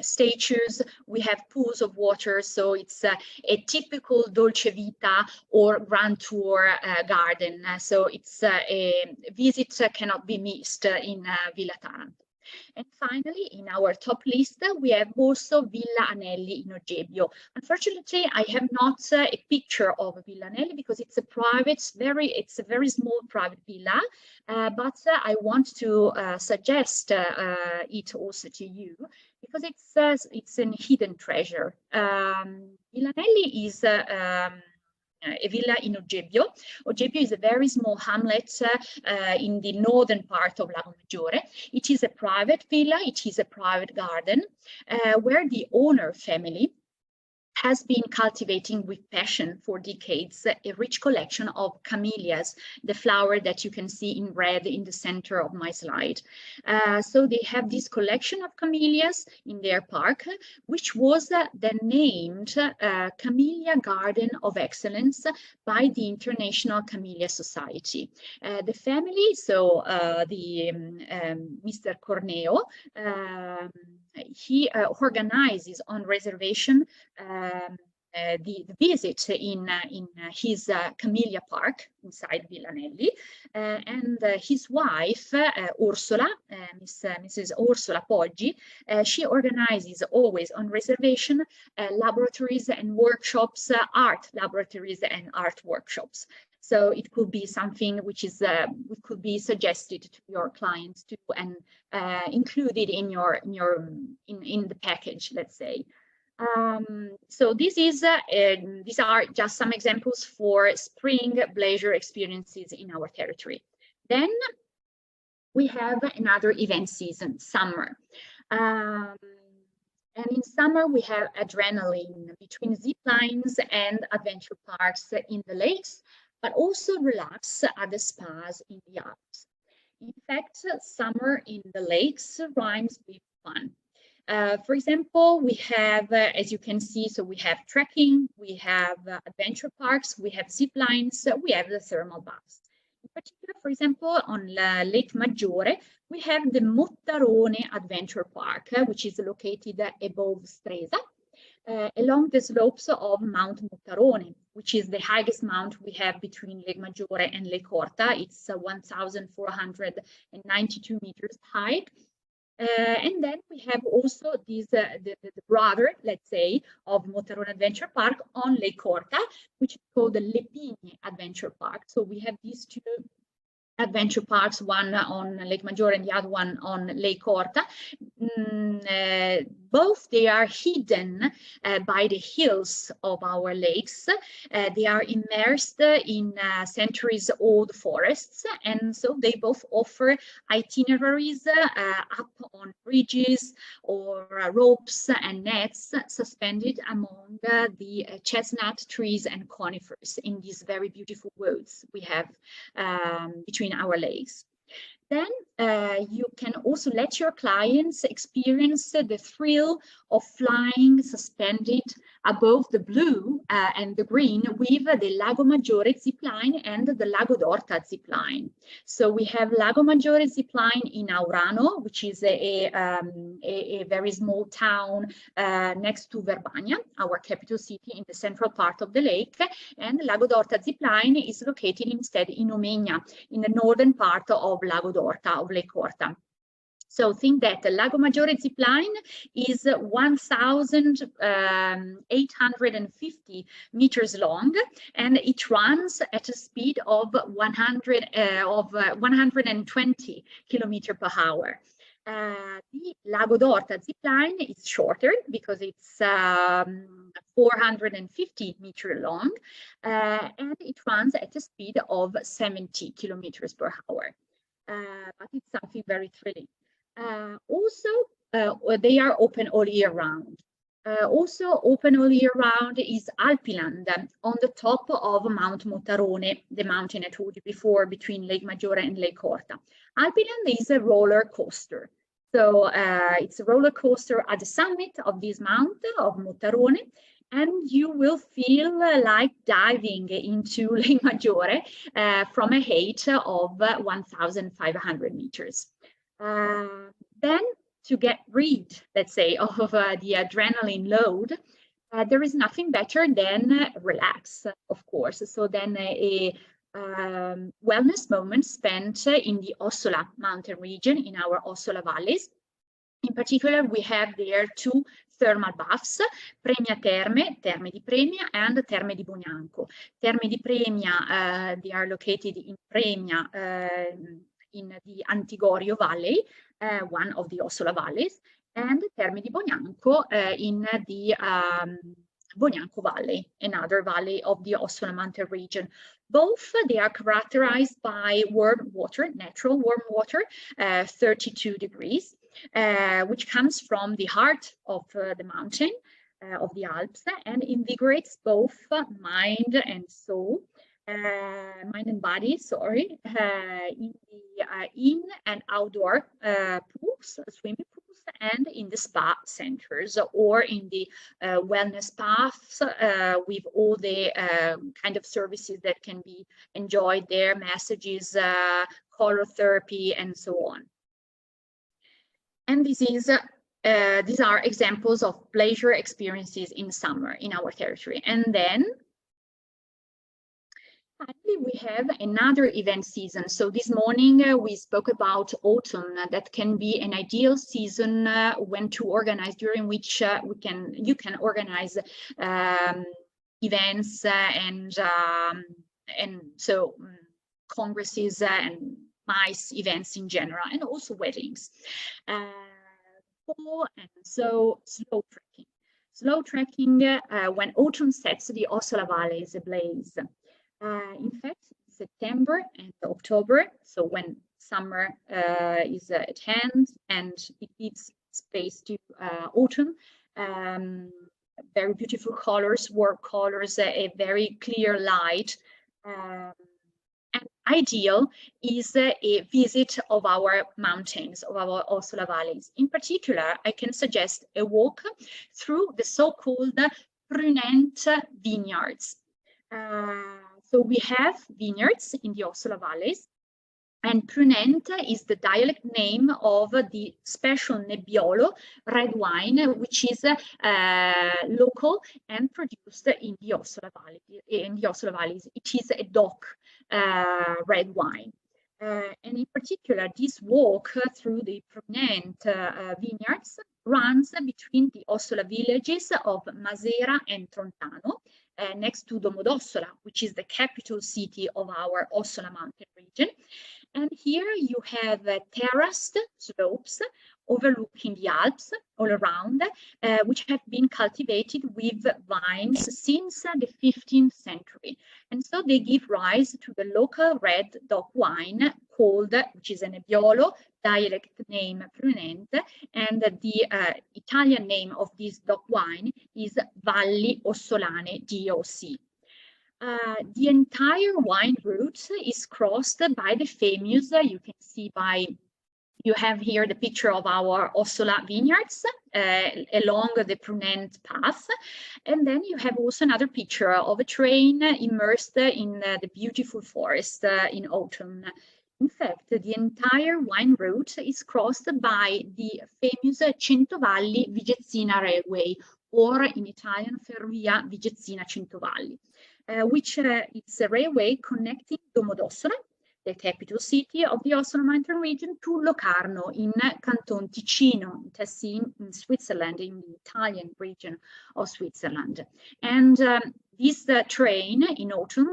statues, we have pools of water, so it's a typical Dolce Vita or Grand Tour garden. So it's a visit cannot be missed in Villa Taranto. And finally, in our top list, we have also Villa Anelli in Ogebbio. Unfortunately, I have not a picture of Villa Anelli because it's a private, it's a very small private villa, but I want to suggest it also to you because it's a hidden treasure. Villa Anelli is a villa in Ogebbio. Ogebbio is a very small hamlet in the northern part of Lago Maggiore. It is a private villa, it is a private garden where the owner family has been cultivating with passion for decades a rich collection of camellias, the flower that you can see in red in the center of my slide. So they have this collection of camellias in their park, which was then named Camellia Garden of Excellence by the International Camellia Society. The family, so Mr. Corneo, he organizes on reservation the visit in his Camellia Park inside Villa Anelli, and his wife Ursula, Mrs. Ursula Poggi, she organizes always on reservation laboratories and workshops, art laboratories and art workshops. So it could be something which is could be suggested to your clients too, and included in the package, let's say. So these are just some examples for spring Bleisure experiences in our territory. Then we have another event season, summer. And in summer, we have adrenaline between zip lines and adventure parks in the lakes, but also relax at the spas in the Alps. In fact, summer in the lakes rhymes with fun. For example, we have, as you can see, so we have trekking, we have adventure parks, we have zip lines, we have the thermal baths. In particular, for example, on Lake Maggiore, we have the Mottarone Adventure Park, which is located above Stresa, along the slopes of Mount Mottarone, which is the highest mount we have between Lake Maggiore and Lake Horta. It's 1,492 meters high. And then we have also this, the brother, let's say, of Mottarone Adventure Park on Lake Horta, which is called the Lepine Adventure Park. So we have these two adventure parks, one on Lake Maggiore and the other one on Lake Horta. Both they are hidden by the hills of our lakes. They are immersed in centuries-old forests, and so they both offer itineraries up on bridges or ropes and nets suspended among the chestnut trees and conifers in these very beautiful woods we have between our lakes. Then you can also let your clients experience the thrill of flying suspended above the blue and the green with the Lago Maggiore zipline and the Lago d'Orta zipline. So we have Lago Maggiore zipline in Aurano, which is a very small town next to Verbania, our capital city in the central part of the lake. And Lago d'Orta zipline is located instead in Omegna, in the northern part of Lago d'Orta, of Lake Horta. So think that the Lago Maggiore zipline is 1,850 meters long, and it runs at a speed of 120 kilometers per hour. The Lago d'Orta zipline is shorter because it's 450 meters long, and it runs at a speed of 70 kilometers per hour. But it's something very thrilling. Also, they are open all year round. Also open all year round is Alpiland on the top of Mount Mottarone, the mountain I told you before between Lake Maggiore and Lake Horta. Alpiland is a roller coaster. So it's a roller coaster at the summit of this mountain of Mottarone, and you will feel like diving into Lake Maggiore from a height of 1,500 meters. Then to get rid, let's say, of the adrenaline load, there is nothing better than relax, of course. So then a wellness moment spent in the Ossola mountain region, in our Ossola valleys. In particular, we have there two thermal baths, Premia Terme, Terme di Premia, and Terme di Bognanco. Terme di Premia, they are located in Premia, in the Antigorio Valley, one of the Ossola valleys, and Terme di Bognanco in the Bognanco Valley, another valley of the Ossola Mountain region. Both, they are characterized by warm water, natural warm water, 32 degrees, which comes from the heart of the mountain, of the Alps, and invigorates both mind and soul, mind and body, sorry, in the in and outdoor pools, swimming pools, and in the spa centers, or in the wellness paths with all the kind of services that can be enjoyed there, massages, color therapy, and so on. And this is these are examples of pleasure experiences in summer in our territory. And then finally, we have another event season. So this morning we spoke about autumn, that can be an ideal season when to organize, during which you can organize events and so congresses and nice events in general, and also weddings. And so slow trekking. Slow trekking when autumn sets the Ossola Valley is ablaze. In fact, September and October, so when summer is at hand and it gives space to autumn, very beautiful colors, warm colors, a very clear light. And ideal is a visit of our mountains, of our Ossola valleys. In particular, I can suggest a walk through the so-called Prunent vineyards. So we have vineyards in the Ossola valleys, and Prunent is the dialect name of the special Nebbiolo red wine, which is local and produced in the Ossola Valley. In the Ossola valleys, it is a DOC red wine. And in particular, this walk through the Prunent vineyards runs between the Ossola villages of Masera and Trontano, next to Domodossola, which is the capital city of our Ossola mountain region. And here you have terraced slopes overlooking the Alps all around, which have been cultivated with vines since the 15th century. And so they give rise to the local red DOC wine called, which is a Nebbiolo, dialect name Prunent, and the Italian name of this DOC wine is Valli Ossolane DOC. The entire wine route is crossed by the famous, you can see you have here the picture of our Ossola vineyards along the Prunent path. And then you have also another picture of a train immersed in the beautiful forest in autumn. In fact, the entire wine route is crossed by the famous Centovalli Vigezzina Railway, or in Italian, Ferrovia Vigezzina Centovalli, which is a railway connecting Domodossola, the capital city of the Ossola mountain region, to Locarno in Canton Ticino, Tessin, in Switzerland, in the Italian region of Switzerland. And this train in autumn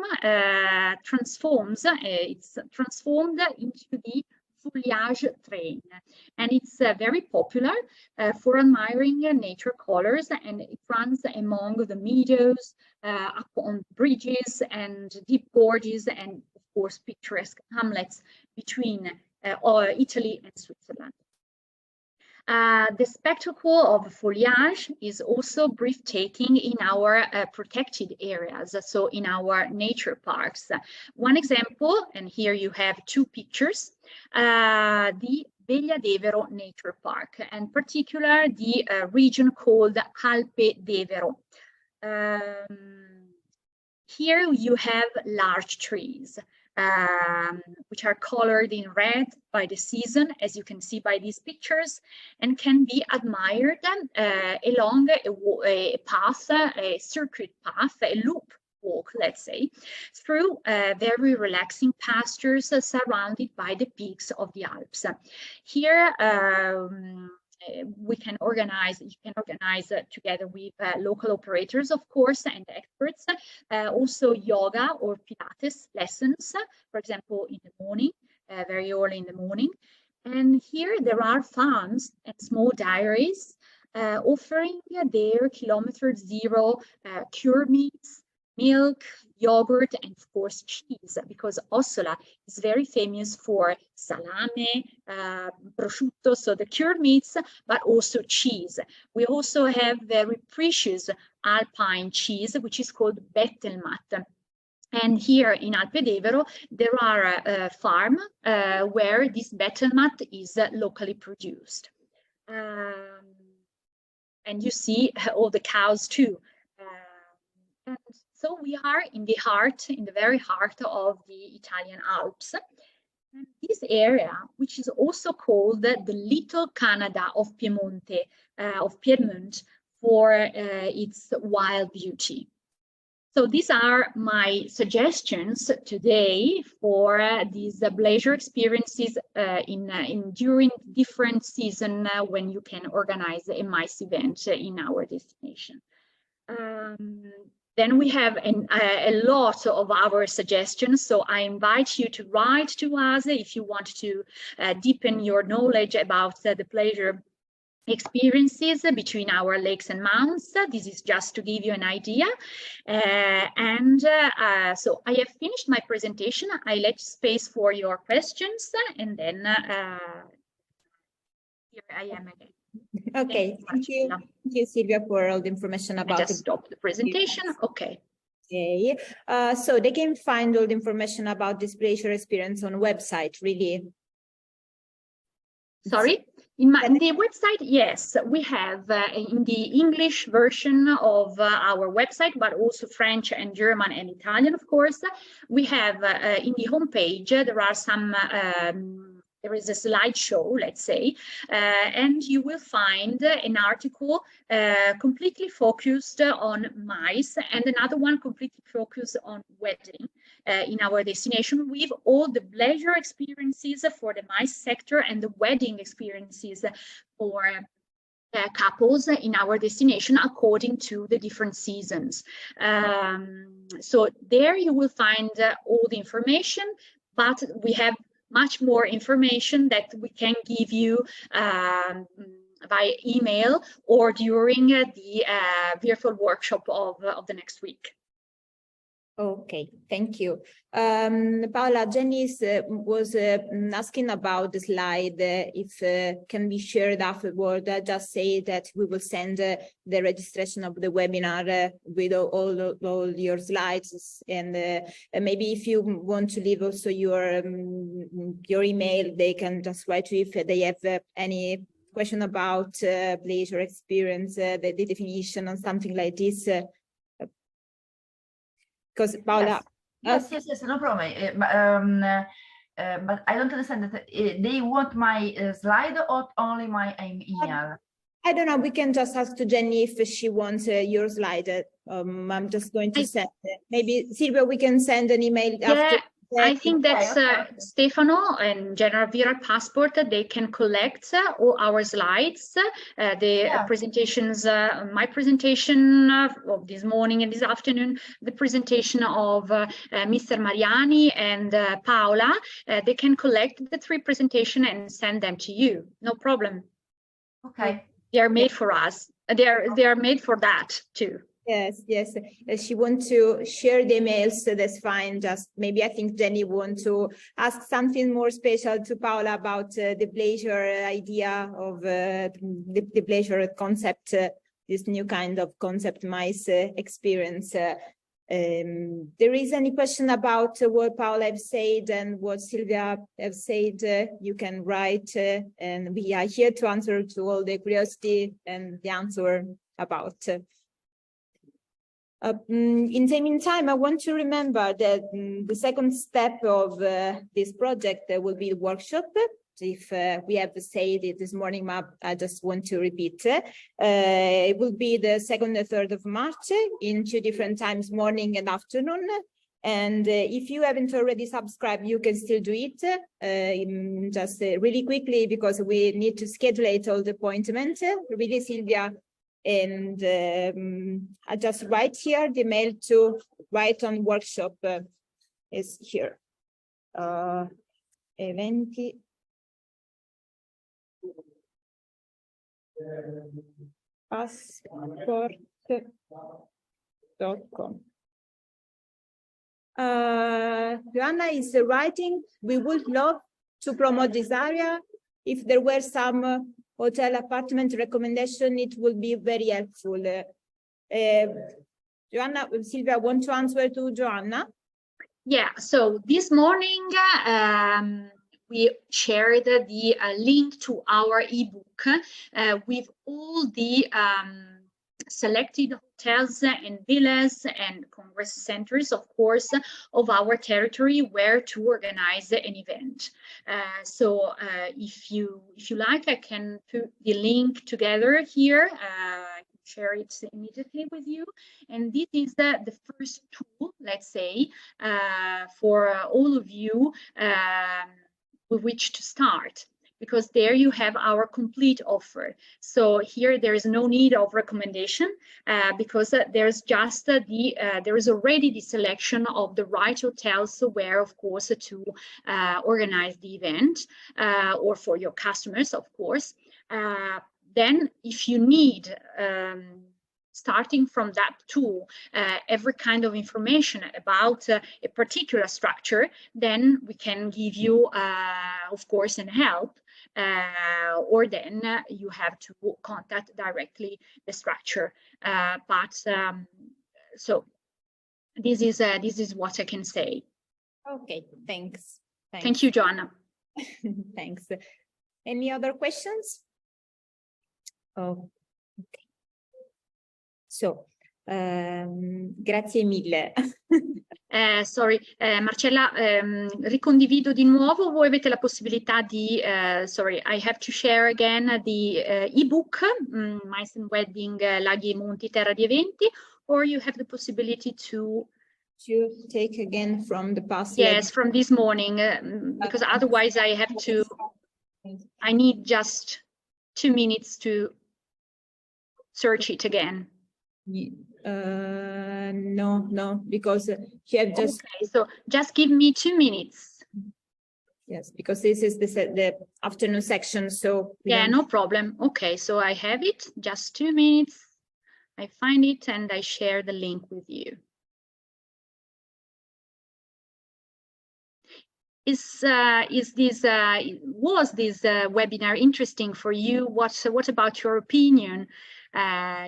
transforms, it's transformed into the foliage train, and it's very popular for admiring nature colors, and it runs among the meadows, up on bridges and deep gorges, and of course picturesque hamlets between Italy and Switzerland. The spectacle of foliage is also breathtaking in our protected areas, so in our nature parks. One example, and here you have two pictures, the Vegliadevero Nature Park, and particular the region called Alpe d'Evero. Here you have large trees, which are colored in red by the season, as you can see by these pictures, and can be admired along a path, a circuit path, a loop walk, let's say, through very relaxing pastures surrounded by the peaks of the Alps. Here, you can organize together with local operators, of course, and experts. Also yoga or Pilates lessons, for example, in the morning, very early in the morning. And here there are farms and small dairies offering their kilometer zero cured meats, milk, yogurt, and of course cheese, because Ossola is very famous for salame, prosciutto, so the cured meats, but also cheese. We also have very precious alpine cheese, which is called Bettelmatt. And here in Alpedevero, there are a farm where this Bettelmatt is locally produced. And you see all the cows too. And so we are in the very heart of the Italian Alps. And this area, which is also called the Little Canada of Piedmont, for its wild beauty. So these are my suggestions today for these Bleisure experiences during different season when you can organize a MICE event in our destination. Then we have a lot of our suggestions, so I invite you to write to us if you want to deepen your knowledge about the Bleisure experiences between our lakes and mountains. This is just to give you an idea. So I have finished my presentation. I let space for your questions, and then here I am again. Okay, thank you. Thank you, Silvia, for all the information about I just stopped the presentation. Okay. Okay, so they can find all the information about this Bleisure experience on website, really. Sorry? In the website, yes, we have in the English version of our website, but also French and German and Italian, of course. We have in the homepage, there are some, there is a slideshow, let's say, and you will find an article completely focused on mice and another one completely focused on wedding. In our destination, with all the Bleisure experiences for the mice sector and the wedding experiences for couples in our destination according to the different seasons. So there you will find all the information, but we have much more information that we can give you by email or during the virtual workshop of the next week. Okay, thank you. Paola, Jenny was asking about the slide, if can be shared afterward. I just say that we will send the registration of the webinar with all your slides, and maybe if you want to leave also your email, they can just write to you if they have any question about Bleisure experience, the definition or something like this. Because Paola, yes, no problem. But I don't understand that they want my slide or only my email. I don't know. We can just ask to Jenny if she wants your slide. I'm just going to send. Maybe Silvia, we can send an email after. I think that's Stefano and General Viral Passport. They can collect all our slides, presentations, my presentation of this morning and this afternoon, the presentation of Mr. Mariani and Paola. They can collect the 3 presentations and send them to you. No problem. Okay. They are made for us. They are made for that too. Yes, yes. She wants to share the emails, so that's fine. Just maybe I think Jenny wants to ask something more special to Paola about the Bleisure idea of the Bleisure concept, this new kind of concept mice experience. There is any question about what Paola have said and what Silvia have said, you can write, and we are here to answer to all the curiosity and the answer about. In the meantime, I want to remember that the second step of this project will be the workshop. If we have said it this morning, I just want to repeat. It will be the 2nd and 3rd of March in 2 different times, morning and afternoon. And if you haven't already subscribed, you can still do it just really quickly, because we need to schedule all the appointments. Really, Silvia, and I just write here the mail to write on workshop is here. Eventi. Passport.com. Joanna is writing, we would love to promote this area. If there were some hotel apartment recommendation, it would be very helpful. Joanna, Silvia, want to answer to Joanna? Yeah, so this morning we shared the link to our ebook with all the selected hotels and villas and congress centers, of course, of our territory where to organize an event. So if you like, I can put the link together here. Share it immediately with you. And this is the first tool, let's say, for all of you with which to start, because there you have our complete offer. So here there is no need of recommendation because there's just there is already the selection of the right hotels where, of course, to organize the event or for your customers, of course. Then if you need, starting from that tool, every kind of information about a particular structure, then we can give you, of course, an help, or then you have to contact directly the structure. So this is what I can say. Okay, thanks. Thank you, Joanna. Thanks. Any other questions? Oh, okay. So, grazie mille. Sorry, Marcella, ricondivido di nuovo. Voi avete la possibilità di, sorry, I have to share again the ebook, Mice and Wedding, Laghi e Monti, Terra di Eventi, or you have the possibility to take again from the past. Yes, from this morning, because otherwise I have to, I need just 2 minutes to search it again. No, because you have just. Okay, so just give me 2 minutes. Yes, because this is the afternoon section, so. Yeah, no problem. Okay, so I have it, just 2 minutes. I find it and I share the link with you. Was this webinar interesting for you? What about your opinion?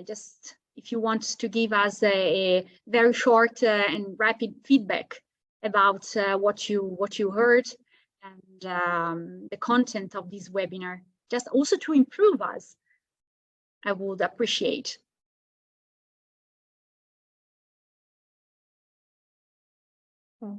Just if you want to give us a very short and rapid feedback about what you heard and the content of this webinar, just also to improve us, I would appreciate. Oh.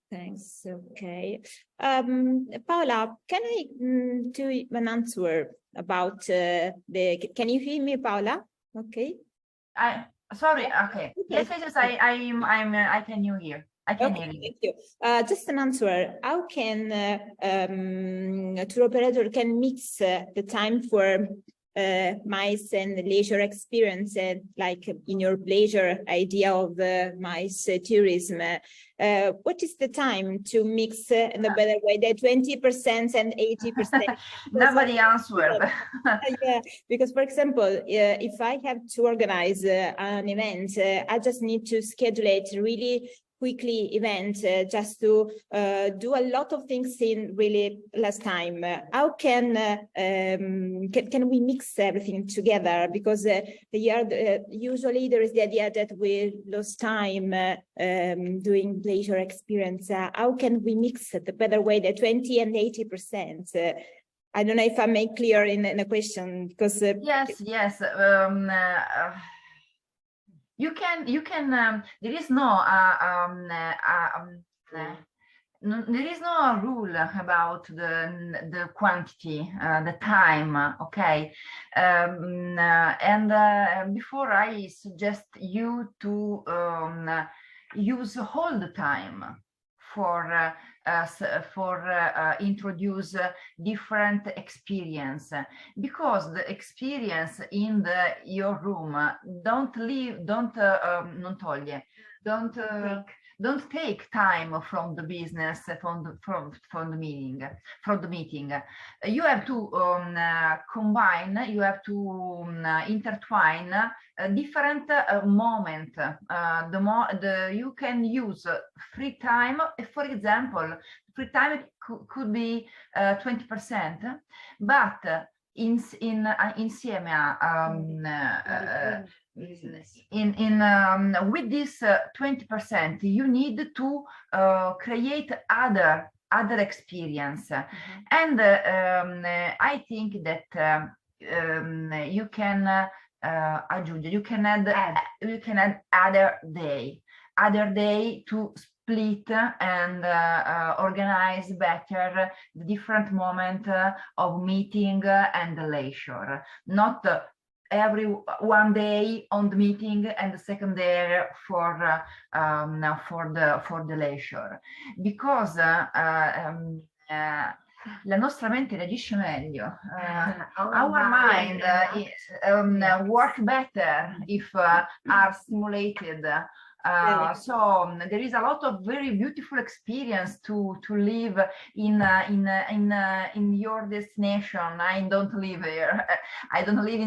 Thanks. Okay. Paola, can I do an answer about can you hear me, Paola? Okay. Sorry. Okay. Yes. I can hear you. I can hear you. Thank you. Just an answer. How can tour operator can mix the time for MICE and leisure experience, like in your Bleisure idea of MICE tourism? What is the time to mix in a better way, the 20% and 80%? Nobody answered. Yeah, because for example, if I have to organize an event, I just need to schedule it really quickly event just to do a lot of things in really less time. How can we mix everything together? Because usually there is the idea that we lose time doing leisure experience. How can we mix it the better way, the 20 and 80%? I don't know if I make clear in a question, because yes. You can there is no There is no rule about the quantity, the time, okay? Before I suggest you to use all the time for introduce different experience, because the experience in your room don't take time from the business, from the meeting. You have to combine, you have to intertwine different moment. You can use free time. For example, free time could be 20%, but insieme a with this 20%, you need to create other experience. And I think that you can add other day to split and organize better the different moment of meeting and the leisure. Not every one day on the meeting and the second day for the leisure, because la nostra mente reagisce meglio. Our mind work better if are stimulated. So there is a lot of very beautiful experience to live in your destination. I don't live here. I don't live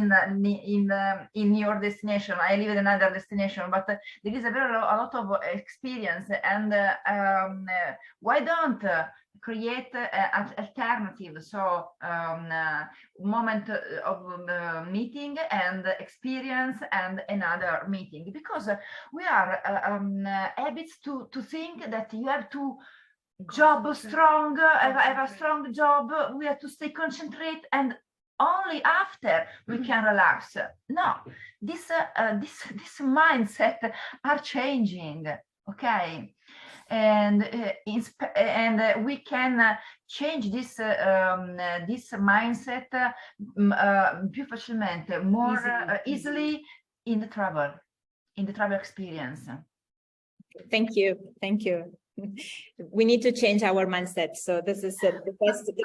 in your destination. I live in another destination. But there is a lot of experience, and why don't create an alternative, so moment of meeting and experience and another meeting, because we are habits to think that you have to job strong, have a strong job, we have to stay concentrated, and only after we can relax. No, this mindset are changing, okay? And we can change this mindset più facilmente, more easily in the travel experience. Thank you. We need to change our mindset. So this is the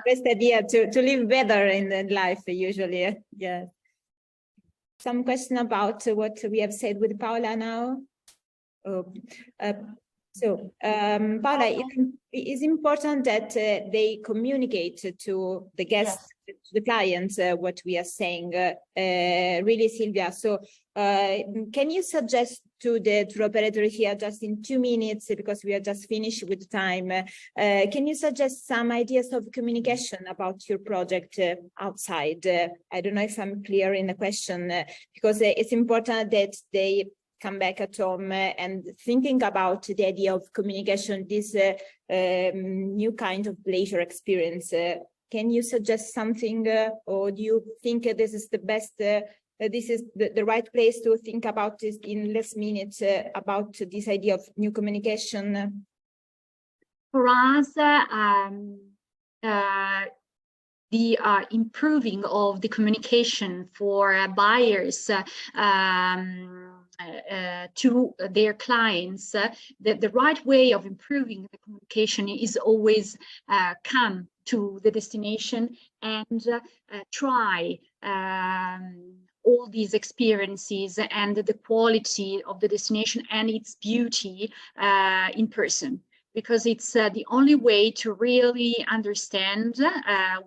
best idea to live better in life, usually. Yeah. Some question about what we have said with Paola now. So, Paola, it is important that they communicate to the guests, yes, to the clients, what we are saying. Really, Silvia. So, can you suggest to the tour operator here, just in 2 minutes, because we are just finished with time, can you suggest some ideas of communication about your project outside? I don't know if I'm clear in the question, because it's important that they come back at home and thinking about the idea of communication, this new kind of Bleisure experience. Can you suggest something, or do you think this is the best, this is the right place to think about this in less minutes, about this idea of new communication? For us, the improving of the communication for buyers to their clients, the right way of improving the communication is always come to the destination and try all these experiences and the quality of the destination and its beauty in person, because it's the only way to really understand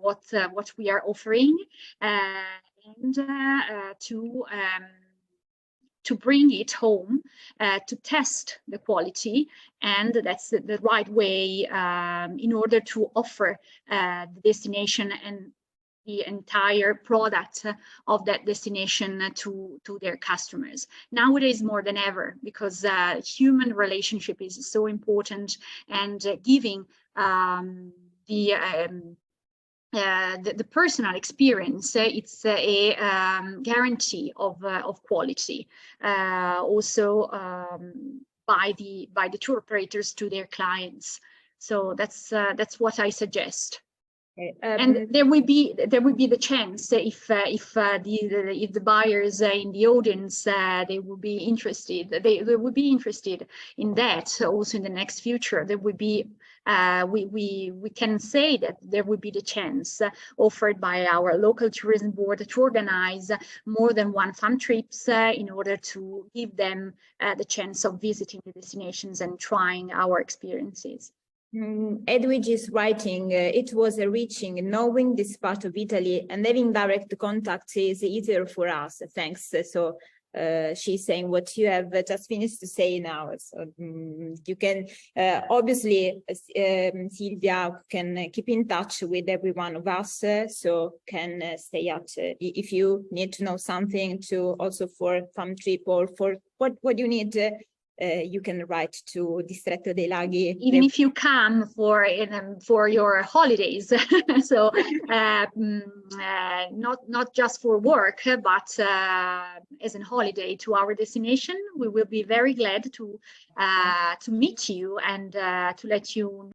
what we are offering and to bring it home, to test the quality, and that's the right way in order to offer the destination and the entire product of that destination to their customers. Nowadays, more than ever, because human relationship is so important, and giving the personal experience, it's a guarantee of quality, also by the tour operators to their clients. So that's what I suggest. Okay, And there will be the chance if the buyers in the audience they will be interested, they will be interested in that also in the next future. There will be we can say that there will be the chance offered by our local tourism board to organize more than one fun trips in order to give them the chance of visiting the destinations and trying our experiences. Edwidge is writing, it was enriching knowing this part of Italy, and having direct contact is easier for us. Thanks. So she's saying what you have just finished to say now. So you can obviously Silvia can keep in touch with every one of us, so can stay out if you need to know something to also for farm trip or for what you need. You can write to Distretto dei Laghi. Even if you come for your holidays, so not just for work, but as a holiday to our destination, we will be very glad to meet you and to let you